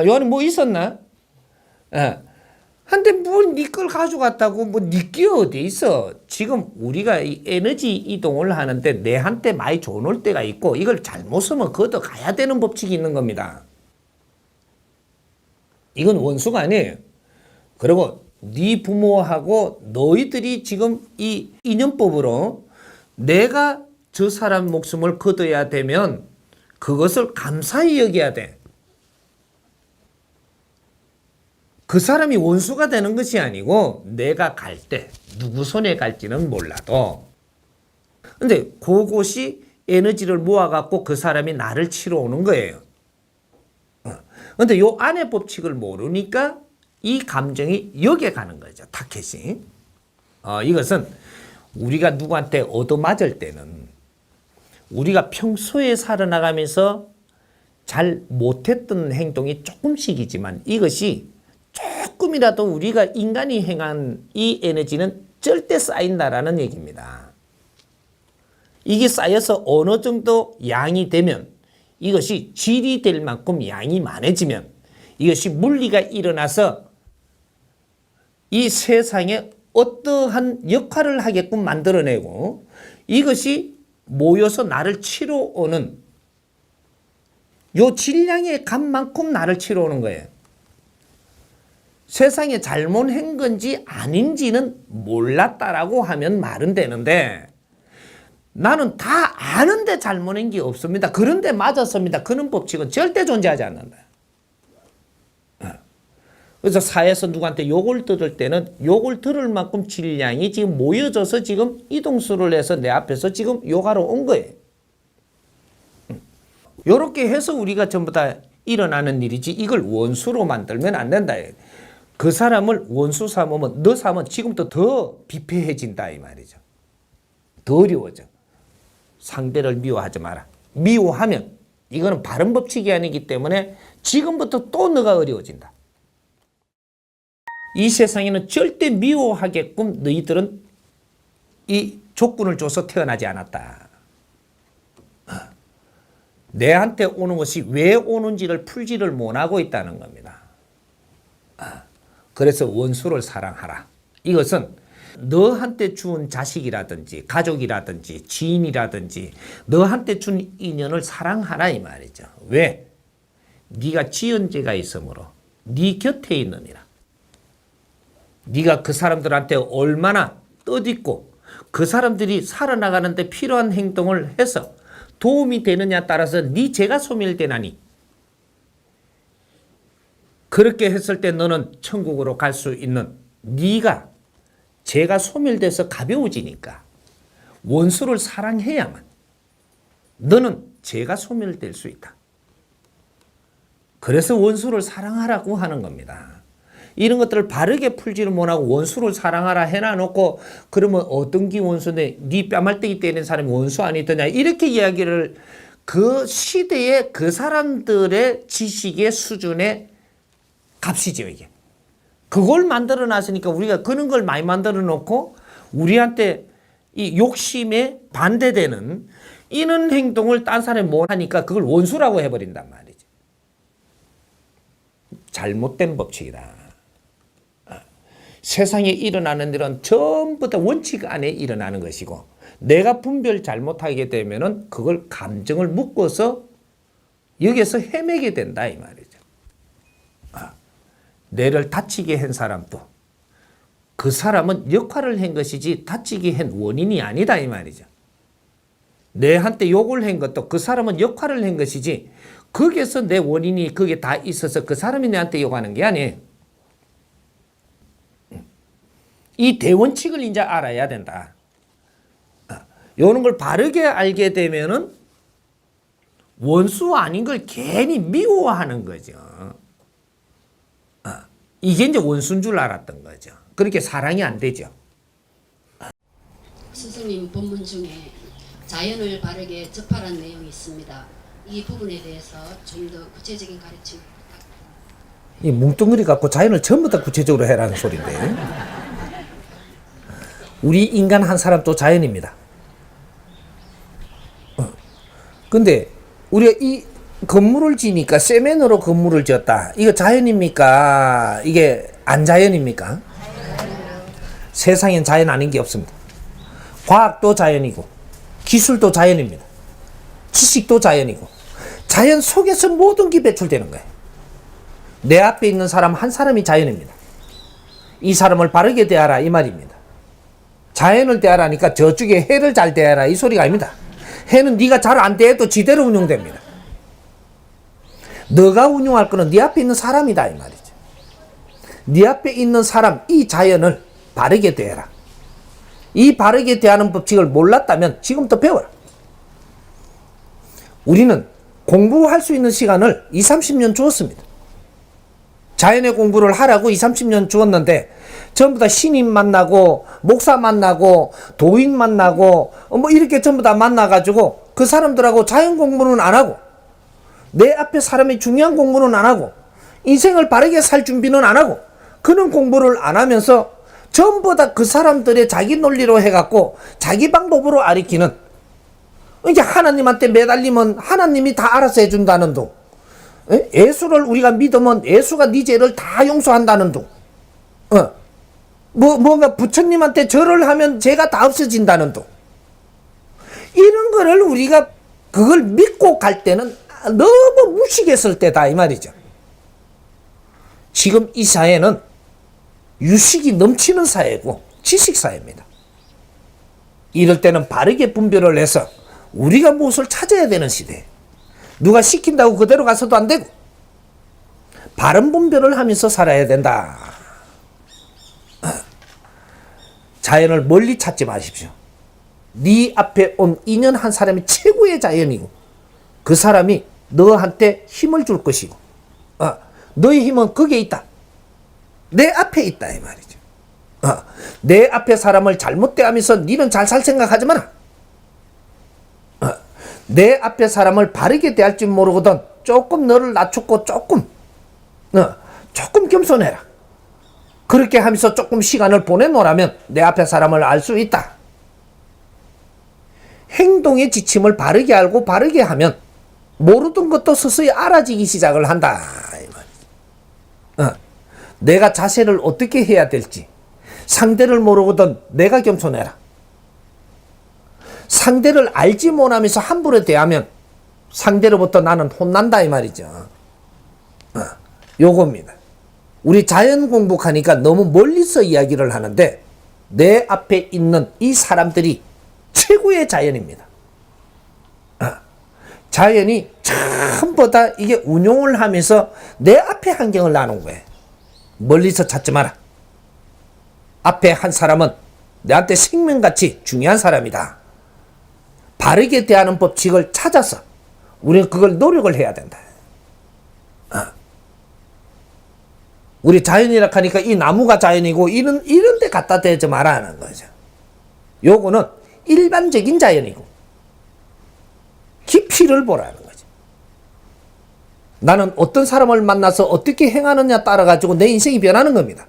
요 안에 뭐 있었나? 한데 뭘 네 걸 가져갔다고 뭐 네 게 어디 있어? 지금 우리가 이 에너지 이동을 하는데 내한테 많이 줘놓을 때가 있고 이걸 잘못 쓰면 걷어 가야 되는 법칙이 있는 겁니다. 이건 원수가 아니에요. 그리고 네 부모하고 너희들이 지금 이 인연법으로 내가 저 사람 목숨을 거둬야 되면 그것을 감사히 여겨야 돼. 그 사람이 원수가 되는 것이 아니고 내가 갈 때 누구 손에 갈지는 몰라도 근데 그것이 에너지를 모아갖고 그 사람이 나를 치러 오는 거예요. 근데 요 안의 법칙을 모르니까 이 감정이 여기에 가는 거죠. 타켓이. 이것은 우리가 누구한테 얻어맞을 때는 우리가 평소에 살아나가면서 잘 못했던 행동이 조금씩이지만 이것이 조금이라도 우리가 인간이 행한 이 에너지는 절대 쌓인다라는 얘기입니다. 이게 쌓여서 어느 정도 양이 되면 이것이 질이 될 만큼 양이 많아지면 이것이 물리가 일어나서 이 세상에 어떠한 역할을 하게끔 만들어내고 이것이 모여서 나를 치러 오는 요 질량의 값만큼 나를 치러 오는 거예요. 세상에 잘못한 건지 아닌지는 몰랐다라고 하면 말은 되는데 나는 다 아는데 잘못한 게 없습니다. 그런데 맞았습니다. 그런 법칙은 절대 존재하지 않는다. 그래서 사회에서 누구한테 욕을 들을 때는 욕을 들을 만큼 질량이 지금 모여져서 지금 이동수를 해서 내 앞에서 지금 욕하러 온 거예요. 이렇게 해서 우리가 전부 다 일어나는 일이지 이걸 원수로 만들면 안 된다. 그 사람을 원수 삼으면 너 삼으면 지금부터 더 비폐해진다 이 말이죠. 더 어려워져. 상대를 미워하지 마라. 미워하면 이거는 바른 법칙이 아니기 때문에 지금부터 또 너가 어려워진다. 이 세상에는 절대 미워하게끔 너희들은 이 조건을 줘서 태어나지 않았다. 내한테 오는 것이 왜 오는지를 풀지를 못하고 있다는 겁니다. 그래서 원수를 사랑하라. 이것은 너한테 준 자식이라든지 가족이라든지 지인이라든지 너한테 준 인연을 사랑하라 이 말이죠. 왜? 네가 지은 죄가 있으므로 네 곁에 있느니라. 네가 그 사람들한테 얼마나 뜻있고 그 사람들이 살아나가는데 필요한 행동을 해서 도움이 되느냐에 따라서 네 죄가 소멸되나니 그렇게 했을 때 너는 천국으로 갈 수 있는 네가 죄가 소멸돼서 가벼워지니까 원수를 사랑해야만 너는 죄가 소멸될 수 있다. 그래서 원수를 사랑하라고 하는 겁니다. 이런 것들을 바르게 풀지를 못하고 원수를 사랑하라 해놔놓고 그러면 어떤 게 원수인데 네 뺨알때기 때리는 사람이 원수 아니더냐 이렇게 이야기를 그 시대의 그 사람들의 지식의 수준의 값이죠 이게. 그걸 만들어 놨으니까 우리가 그런 걸 많이 만들어 놓고 우리한테 이 욕심에 반대되는 이런 행동을 딴 사람이 못 하니까 그걸 원수라고 해버린단 말이죠. 잘못된 법칙이다. 세상에 일어나는 일은 전부 다 원칙 안에 일어나는 것이고 내가 분별 잘못하게 되면은 그걸 감정을 묶어서 여기서 헤매게 된다 이 말이죠. 뇌를 다치게 한 사람도 그 사람은 역할을 한 것이지 다치게 한 원인이 아니다 이 말이죠. 내한테 욕을 한 것도 그 사람은 역할을 한 것이지 거기에서 내 원인이 그게 다 있어서 그 사람이 내한테 욕하는 게 아니에요. 이 대원칙을 이제 알아야 된다. 요런 걸 바르게 알게 되면은 원수 아닌 걸 괜히 미워하는 거죠. 이게 이제 원수인 줄 알았던 거죠. 그렇게 사랑이 안 되죠. 스승님 본문 중에 자연을 바르게 접하라는 내용이 있습니다. 이 부분에 대해서 좀 더 구체적인 가르침 부탁드립니다. 이 뭉뚱그리 갖고 자연을 전부 다 구체적으로 해라는 소리인데. 우리 인간 한 사람도 자연입니다. 근데 우리가 이 건물을 지니까 세면으로 건물을 지었다. 이거 자연입니까? 이게 안 자연입니까? 세상엔 자연 아닌 게 없습니다. 과학도 자연이고 기술도 자연입니다. 지식도 자연이고 자연 속에서 모든 게 배출되는 거예요. 내 앞에 있는 사람 한 사람이 자연입니다. 이 사람을 바르게 대하라 이 말입니다. 자연을 대하라니까 저쪽에 해를 잘 대하라 이 소리가 아닙니다. 해는 네가 잘 안 대해도 지대로 운용됩니다. 너가 운용할 거는 네 앞에 있는 사람이다 이 말이죠. 네 앞에 있는 사람 이 자연을 바르게 대해라. 이 바르게 대하는 법칙을 몰랐다면 지금부터 배워라. 우리는 공부할 수 있는 시간을 20, 30년 주었습니다. 자연의 공부를 하라고 20, 30년 주었는데 전부 다 신임 만나고 목사 만나고 도인 만나고 뭐 이렇게 전부 다 만나가지고 그 사람들하고 자연 공부는 안 하고 내 앞에 사람이 중요한 공부는 안 하고 인생을 바르게 살 준비는 안 하고 그런 공부를 안 하면서 전부 다 그 사람들의 자기 논리로 해갖고 자기 방법으로 아리키는 이제 하나님한테 매달리면 하나님이 다 알아서 해준다는 둥. 예수를 우리가 믿으면 예수가 네 죄를 다 용서한다는 둥. 뭔가 부처님한테 절을 하면 죄가 다 없어진다는 둥. 이런 거를 우리가 그걸 믿고 갈 때는 너무 무식했을 때다 이 말이죠. 지금 이 사회는 유식이 넘치는 사회고 지식 사회입니다. 이럴 때는 바르게 분별을 해서 우리가 무엇을 찾아야 되는 시대에 누가 시킨다고 그대로 가서도 안 되고 바른 분별을 하면서 살아야 된다. 자연을 멀리 찾지 마십시오. 네 앞에 온 인연 한 사람이 최고의 자연이고 그 사람이 너한테 힘을 줄 것이고 너의 힘은 거기에 있다. 내 앞에 있다 이 말이죠. 내 앞에 사람을 잘못 대하면서 니는 잘 살 생각하지 마라. 내 앞에 사람을 바르게 대할 줄 모르거든 조금 너를 낮췄고 조금 겸손해라. 그렇게 하면서 조금 시간을 보내놓으라면 내 앞에 사람을 알 수 있다. 행동의 지침을 바르게 알고 바르게 하면 모르던 것도 서서히 알아지기 시작을 한다 이 말이죠. 내가 자세를 어떻게 해야 될지 상대를 모르거든 내가 겸손해라. 상대를 알지 못하면서 함부로 대하면 상대로부터 나는 혼난다 이 말이죠. 요겁니다. 우리 자연 공부하니까 너무 멀리서 이야기를 하는데 내 앞에 있는 이 사람들이 최고의 자연입니다. 자연이 전부 다 이게 운용을 하면서 내 앞에 환경을 나눈 거예요. 멀리서 찾지 마라. 앞에 한 사람은 내한테 생명같이 중요한 사람이다. 바르게 대하는 법칙을 찾아서 우리는 그걸 노력을 해야 된다. 우리 자연이라 하니까 이 나무가 자연이고 이런 데 갖다 대지 말라는 거죠. 요거는 일반적인 자연이고 깊이를 보라는 거죠. 나는 어떤 사람을 만나서 어떻게 행하느냐 따라 가지고 내 인생이 변하는 겁니다.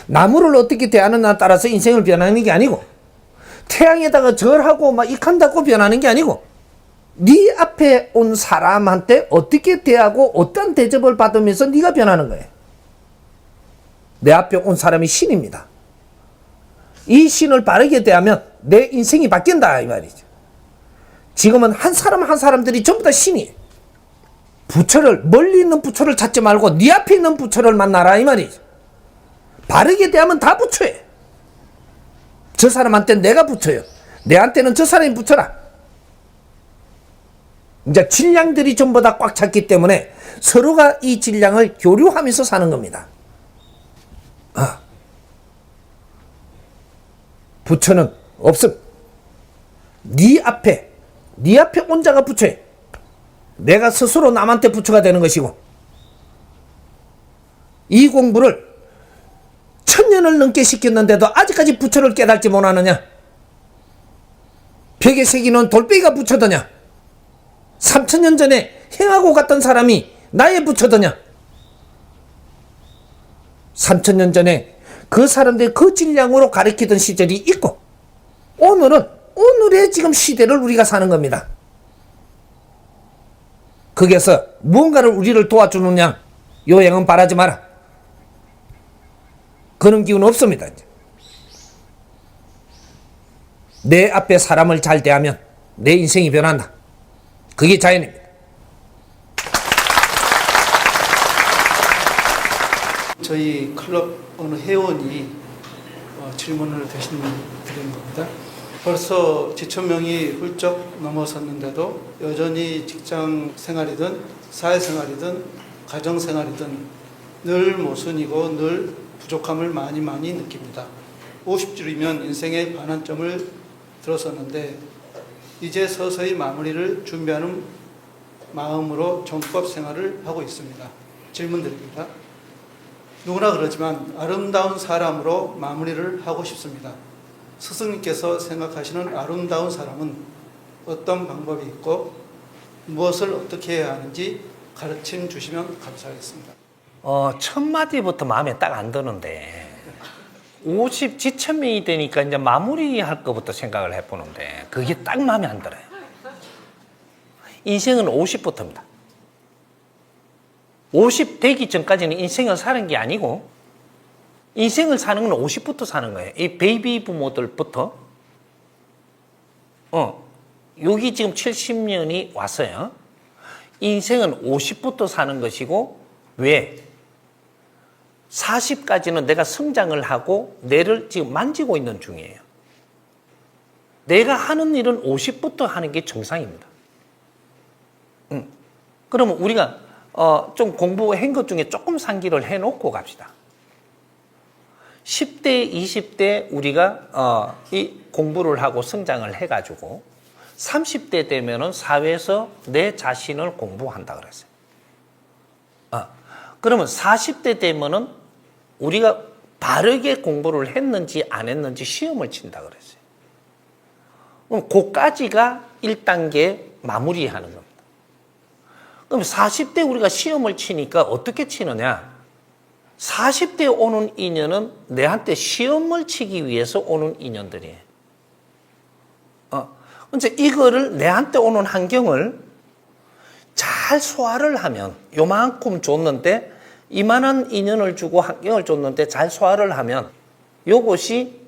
나무를 어떻게 대하느냐 따라서 인생을 변하는 게 아니고 태양에다가 절하고 막 익한다고 변하는 게 아니고 네 앞에 온 사람한테 어떻게 대하고 어떤 대접을 받으면서 네가 변하는 거예요. 내 앞에 온 사람이 신입니다. 이 신을 바르게 대하면 내 인생이 바뀐다 이 말이죠. 지금은 한 사람 한 사람들이 전부 다 신이에요. 부처를 멀리 있는 부처를 찾지 말고 네 앞에 있는 부처를 만나라 이 말이죠. 바르게 대하면 다 부처예요. 저 사람한테는 내가 부처요. 내한테는 저 사람이 부처라. 이제 질량들이 전부 다 꽉 찼기 때문에 서로가 이 질량을 교류하면서 사는 겁니다. 부처는 없음. 네 앞에 온자가 부처야. 내가 스스로 남한테 부처가 되는 것이고, 이 공부를 1000년을 넘게 시켰는데도 아직까지 부처를 깨닫지 못하느냐? 벽에 새기는 돌빼기가 부처더냐? 3000년 전에 행하고 갔던 사람이 나의 부처더냐? 3000년 전에 그 사람들이 그 질량으로 가르치던 시절이 있고, 오늘의 지금 시대를 우리가 사는 겁니다. 거기에서 무언가를 우리를 도와주느냐? 요행은 바라지 마라. 그런 기운 없습니다. 이제. 내 앞에 사람을 잘 대하면 내 인생이 변한다. 그게 자연입니다. 저희 클럽 어느 회원이 질문을 대신 드린 겁니다. 벌써 지천명이 훌쩍 넘어섰는데도 여전히 직장 생활이든 사회생활이든 가정생활이든 늘 모순이고 늘 부족함을 많이 느낍니다. 50줄이면 인생의 반환점을 들었었는데 이제 서서히 마무리를 준비하는 마음으로 정법 생활을 하고 있습니다. 질문 드립니다. 누구나 그러지만 아름다운 사람으로 마무리를 하고 싶습니다. 스승님께서 생각하시는 아름다운 사람은 어떤 방법이 있고 무엇을 어떻게 해야 하는지 가르침 주시면 감사하겠습니다. 첫 마디부터 마음에 딱 안 드는데 50 지천명이 되니까 이제 마무리할 것부터 생각을 해보는데 그게 딱 마음에 안 들어요. 인생은 50부터입니다. 50 되기 전까지는 인생을 사는 게 아니고 인생을 사는 건 50부터 사는 거예요. 이 베이비 부모들부터 여기 지금 70년이 왔어요. 인생은 50부터 사는 것이고 왜? 40까지는 내가 성장을 하고 뇌를 지금 만지고 있는 중이에요. 내가 하는 일은 50부터 하는 게 정상입니다. 그러면 우리가 좀 공부한 것 중에 조금 상기를 해놓고 갑시다. 10대, 20대 우리가 이 공부를 하고 성장을 해가지고 30대 되면은 사회에서 내 자신을 공부한다 그랬어요. 그러면 40대 되면은 우리가 바르게 공부를 했는지 안 했는지 시험을 친다 그랬어요. 그럼 그까지가 1단계 마무리하는 겁니다. 그럼 40대 우리가 시험을 치니까 어떻게 치느냐? 40대에 오는 인연은 내한테 시험을 치기 위해서 오는 인연들이에요. 이제 이거를 내한테 오는 환경을 잘 소화를 하면 요만큼 줬는데 이만한 인연을 주고 환경을 줬는데 잘 소화를 하면 요것이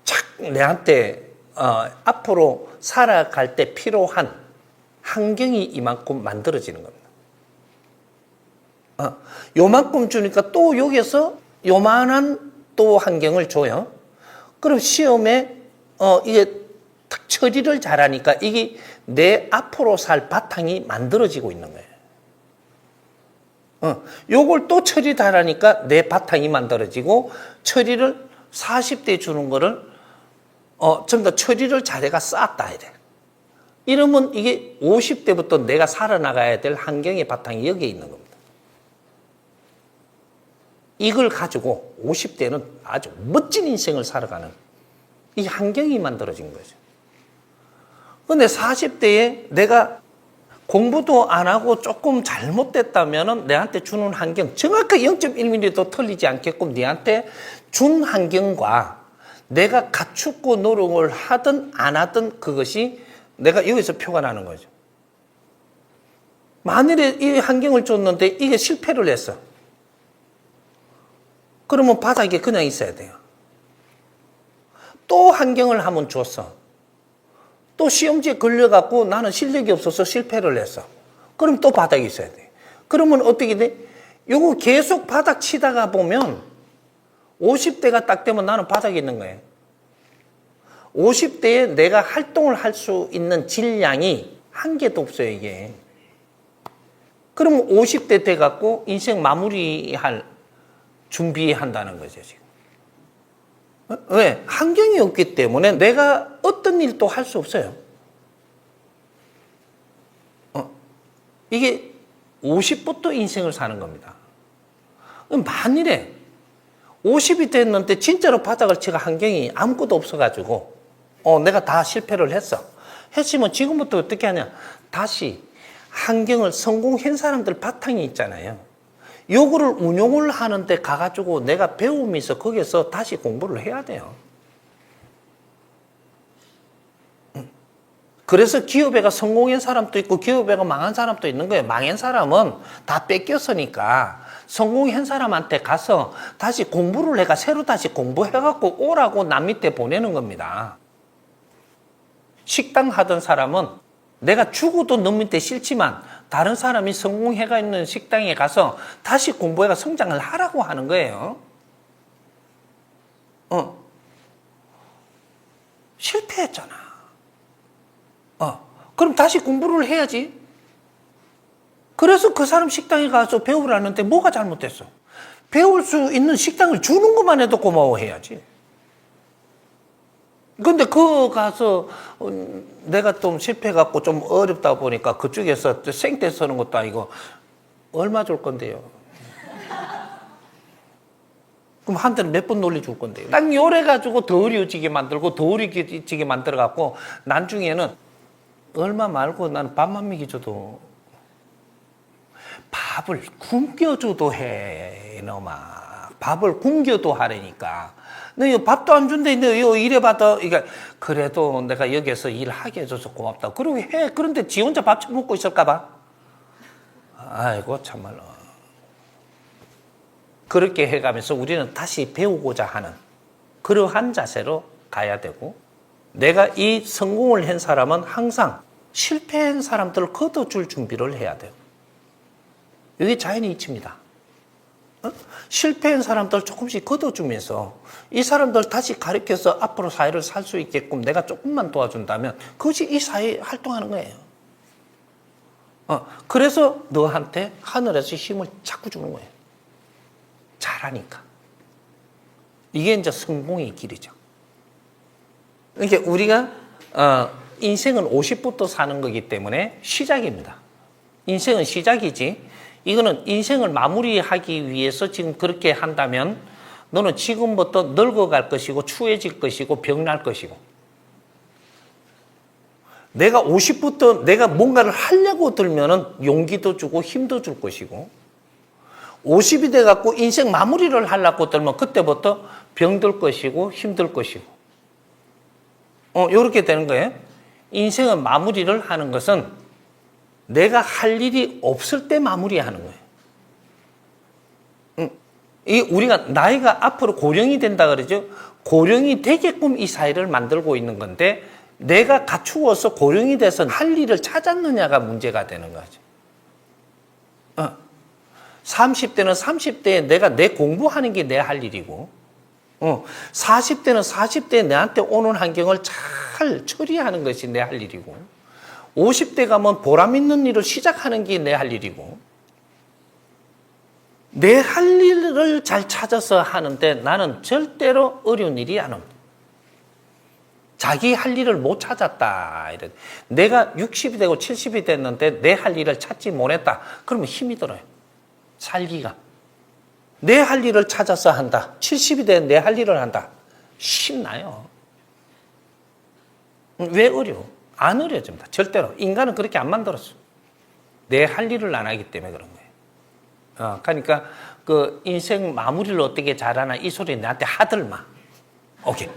착 내한테 앞으로 살아갈 때 필요한 환경이 이만큼 만들어지는 겁니다. 요만큼 주니까 또 여기서 요만한 또 환경을 줘요. 그럼 시험에 이게 딱 처리를 잘하니까 이게 내 앞으로 살 바탕이 만들어지고 있는 거예요. 요걸 또 처리 잘하니까 내 바탕이 만들어지고 처리를 40대 주는 거를 좀 더 처리를 잘해가 쌓았다 해야 돼. 이러면 이게 50대부터 내가 살아나가야 될 환경의 바탕이 여기에 있는 겁니다. 이걸 가지고 50대는 아주 멋진 인생을 살아가는 이 환경이 만들어진 거죠. 그런데 40대에 내가 공부도 안 하고 조금 잘못됐다면 내한테 주는 환경 정확하게 0.1mm도 틀리지 않게끔 내한테 준 환경과 내가 갖추고 노력을 하든 안 하든 그것이 내가 여기서 표가 나는 거죠. 만일에 이 환경을 줬는데 이게 실패를 했어. 그러면 바닥에 그냥 있어야 돼요. 또 환경을 한번 줬어. 또 시험지에 걸려갖고 나는 실력이 없어서 실패를 했어. 그럼 또 바닥에 있어야 돼. 그러면 어떻게 돼? 요거 계속 바닥 치다가 보면 50대가 딱 되면 나는 바닥에 있는 거예요. 50대에 내가 활동을 할 수 있는 질량이 한 개도 없어요, 이게. 그러면 50대 돼갖고 인생 마무리할 준비한다는 거죠, 지금. 왜? 환경이 없기 때문에 내가 어떤 일도 할 수 없어요. 이게 50부터 인생을 사는 겁니다. 만일에 50이 됐는데 진짜로 바닥을 치가 환경이 아무것도 없어가지고 내가 다 실패를 했으면 지금부터 어떻게 하냐, 다시 환경을 성공한 사람들 바탕이 있잖아요. 요거를 운용을 하는데 가가지고 내가 배움이 있어 거기서 다시 공부를 해야 돼요. 그래서 기업애가 성공한 사람도 있고 기업애가 망한 사람도 있는 거예요. 망한 사람은 다 뺏겼으니까 성공한 사람한테 가서 다시 공부를 해가 새로 다시 공부해갖고 오라고 남 밑에 보내는 겁니다. 식당 하던 사람은 내가 죽어도 너 밑에 싫지만 다른 사람이 성공해가 있는 식당에 가서 다시 공부해가 성장을 하라고 하는 거예요. 실패했잖아. 그럼 다시 공부를 해야지. 그래서 그 사람 식당에 가서 배우라는데 뭐가 잘못됐어? 배울 수 있는 식당을 주는 것만 해도 고마워해야지. 근데 그 가서 내가 좀 실패해갖고 좀 어렵다 보니까 그쪽에서 생떼 쓰는 것도 아니고 얼마 줄 건데요? 그럼 한 대는 몇 번 놀려줄 건데요? 딱 요래가지고 더 어려워지게 만들고 더 어려워지게 만들어갖고 나중에는 얼마 말고 나는 밥만 먹여줘도 밥을 굶겨줘도 해. 이놈아. 밥을 굶겨도 하라니까. 너 밥도 안 준대. 너 이래봐도. 그러니까 그래도 내가 여기서 일하게 해줘서 고맙다. 그러고 해. 그런데 지 혼자 밥 처먹고 있을까봐. 아이고 참말로. 그렇게 해가면서 우리는 다시 배우고자 하는 그러한 자세로 가야 되고, 내가 이 성공을 한 사람은 항상 실패한 사람들을 걷어줄 준비를 해야 돼요. 이게 자연의 이치입니다. 실패한 사람들 조금씩 걷어주면서 이 사람들 다시 가르쳐서 앞으로 사회를 살 수 있게끔 내가 조금만 도와준다면 그것이 이 사회에 활동하는 거예요. 그래서 너한테 하늘에서 힘을 자꾸 주는 거예요. 잘하니까. 이게 이제 성공의 길이죠. 그러니까 우리가 인생은 50부터 사는 거기 때문에 시작입니다. 인생은 시작이지. 이거는 인생을 마무리하기 위해서 지금 그렇게 한다면 너는 지금부터 늙어갈 것이고 추해질 것이고 병날 것이고, 내가 50부터 내가 뭔가를 하려고 들면은 용기도 주고 힘도 줄 것이고, 50이 돼갖고 인생 마무리를 하려고 들면 그때부터 병들 것이고 힘들 것이고, 요렇게 되는 거예요. 인생은 마무리를 하는 것은 내가 할 일이 없을 때 마무리하는 거예요. 이 우리가 나이가 앞으로 고령이 된다 그러죠. 고령이 되게끔 이 사회를 만들고 있는 건데 내가 갖추어서 고령이 돼서 할 일을 찾았느냐가 문제가 되는 거죠. 30대는 30대에 내가 내 공부하는 게 내 할 일이고, 40대는 40대에 내한테 오는 환경을 잘 처리하는 것이 내 할 일이고, 50대 가면 보람 있는 일을 시작하는 게 내 할 일이고, 내 할 일을 잘 찾아서 하는데 나는 절대로 어려운 일이 안 옵니다. 자기 할 일을 못 찾았다. 내가 60이 되고 70이 됐는데 내 할 일을 찾지 못했다. 그러면 힘이 들어요. 살기가. 내 할 일을 찾아서 한다. 70이 된 내 할 일을 한다. 신나요. 왜 어려워? 안 어려워집니다. 절대로. 인간은 그렇게 안 만들었어. 내 할 일을 안 하기 때문에 그런 거예요. 그러니까 그 인생 마무리를 어떻게 잘하나 이 소리 나한테 하들 마. 오케이.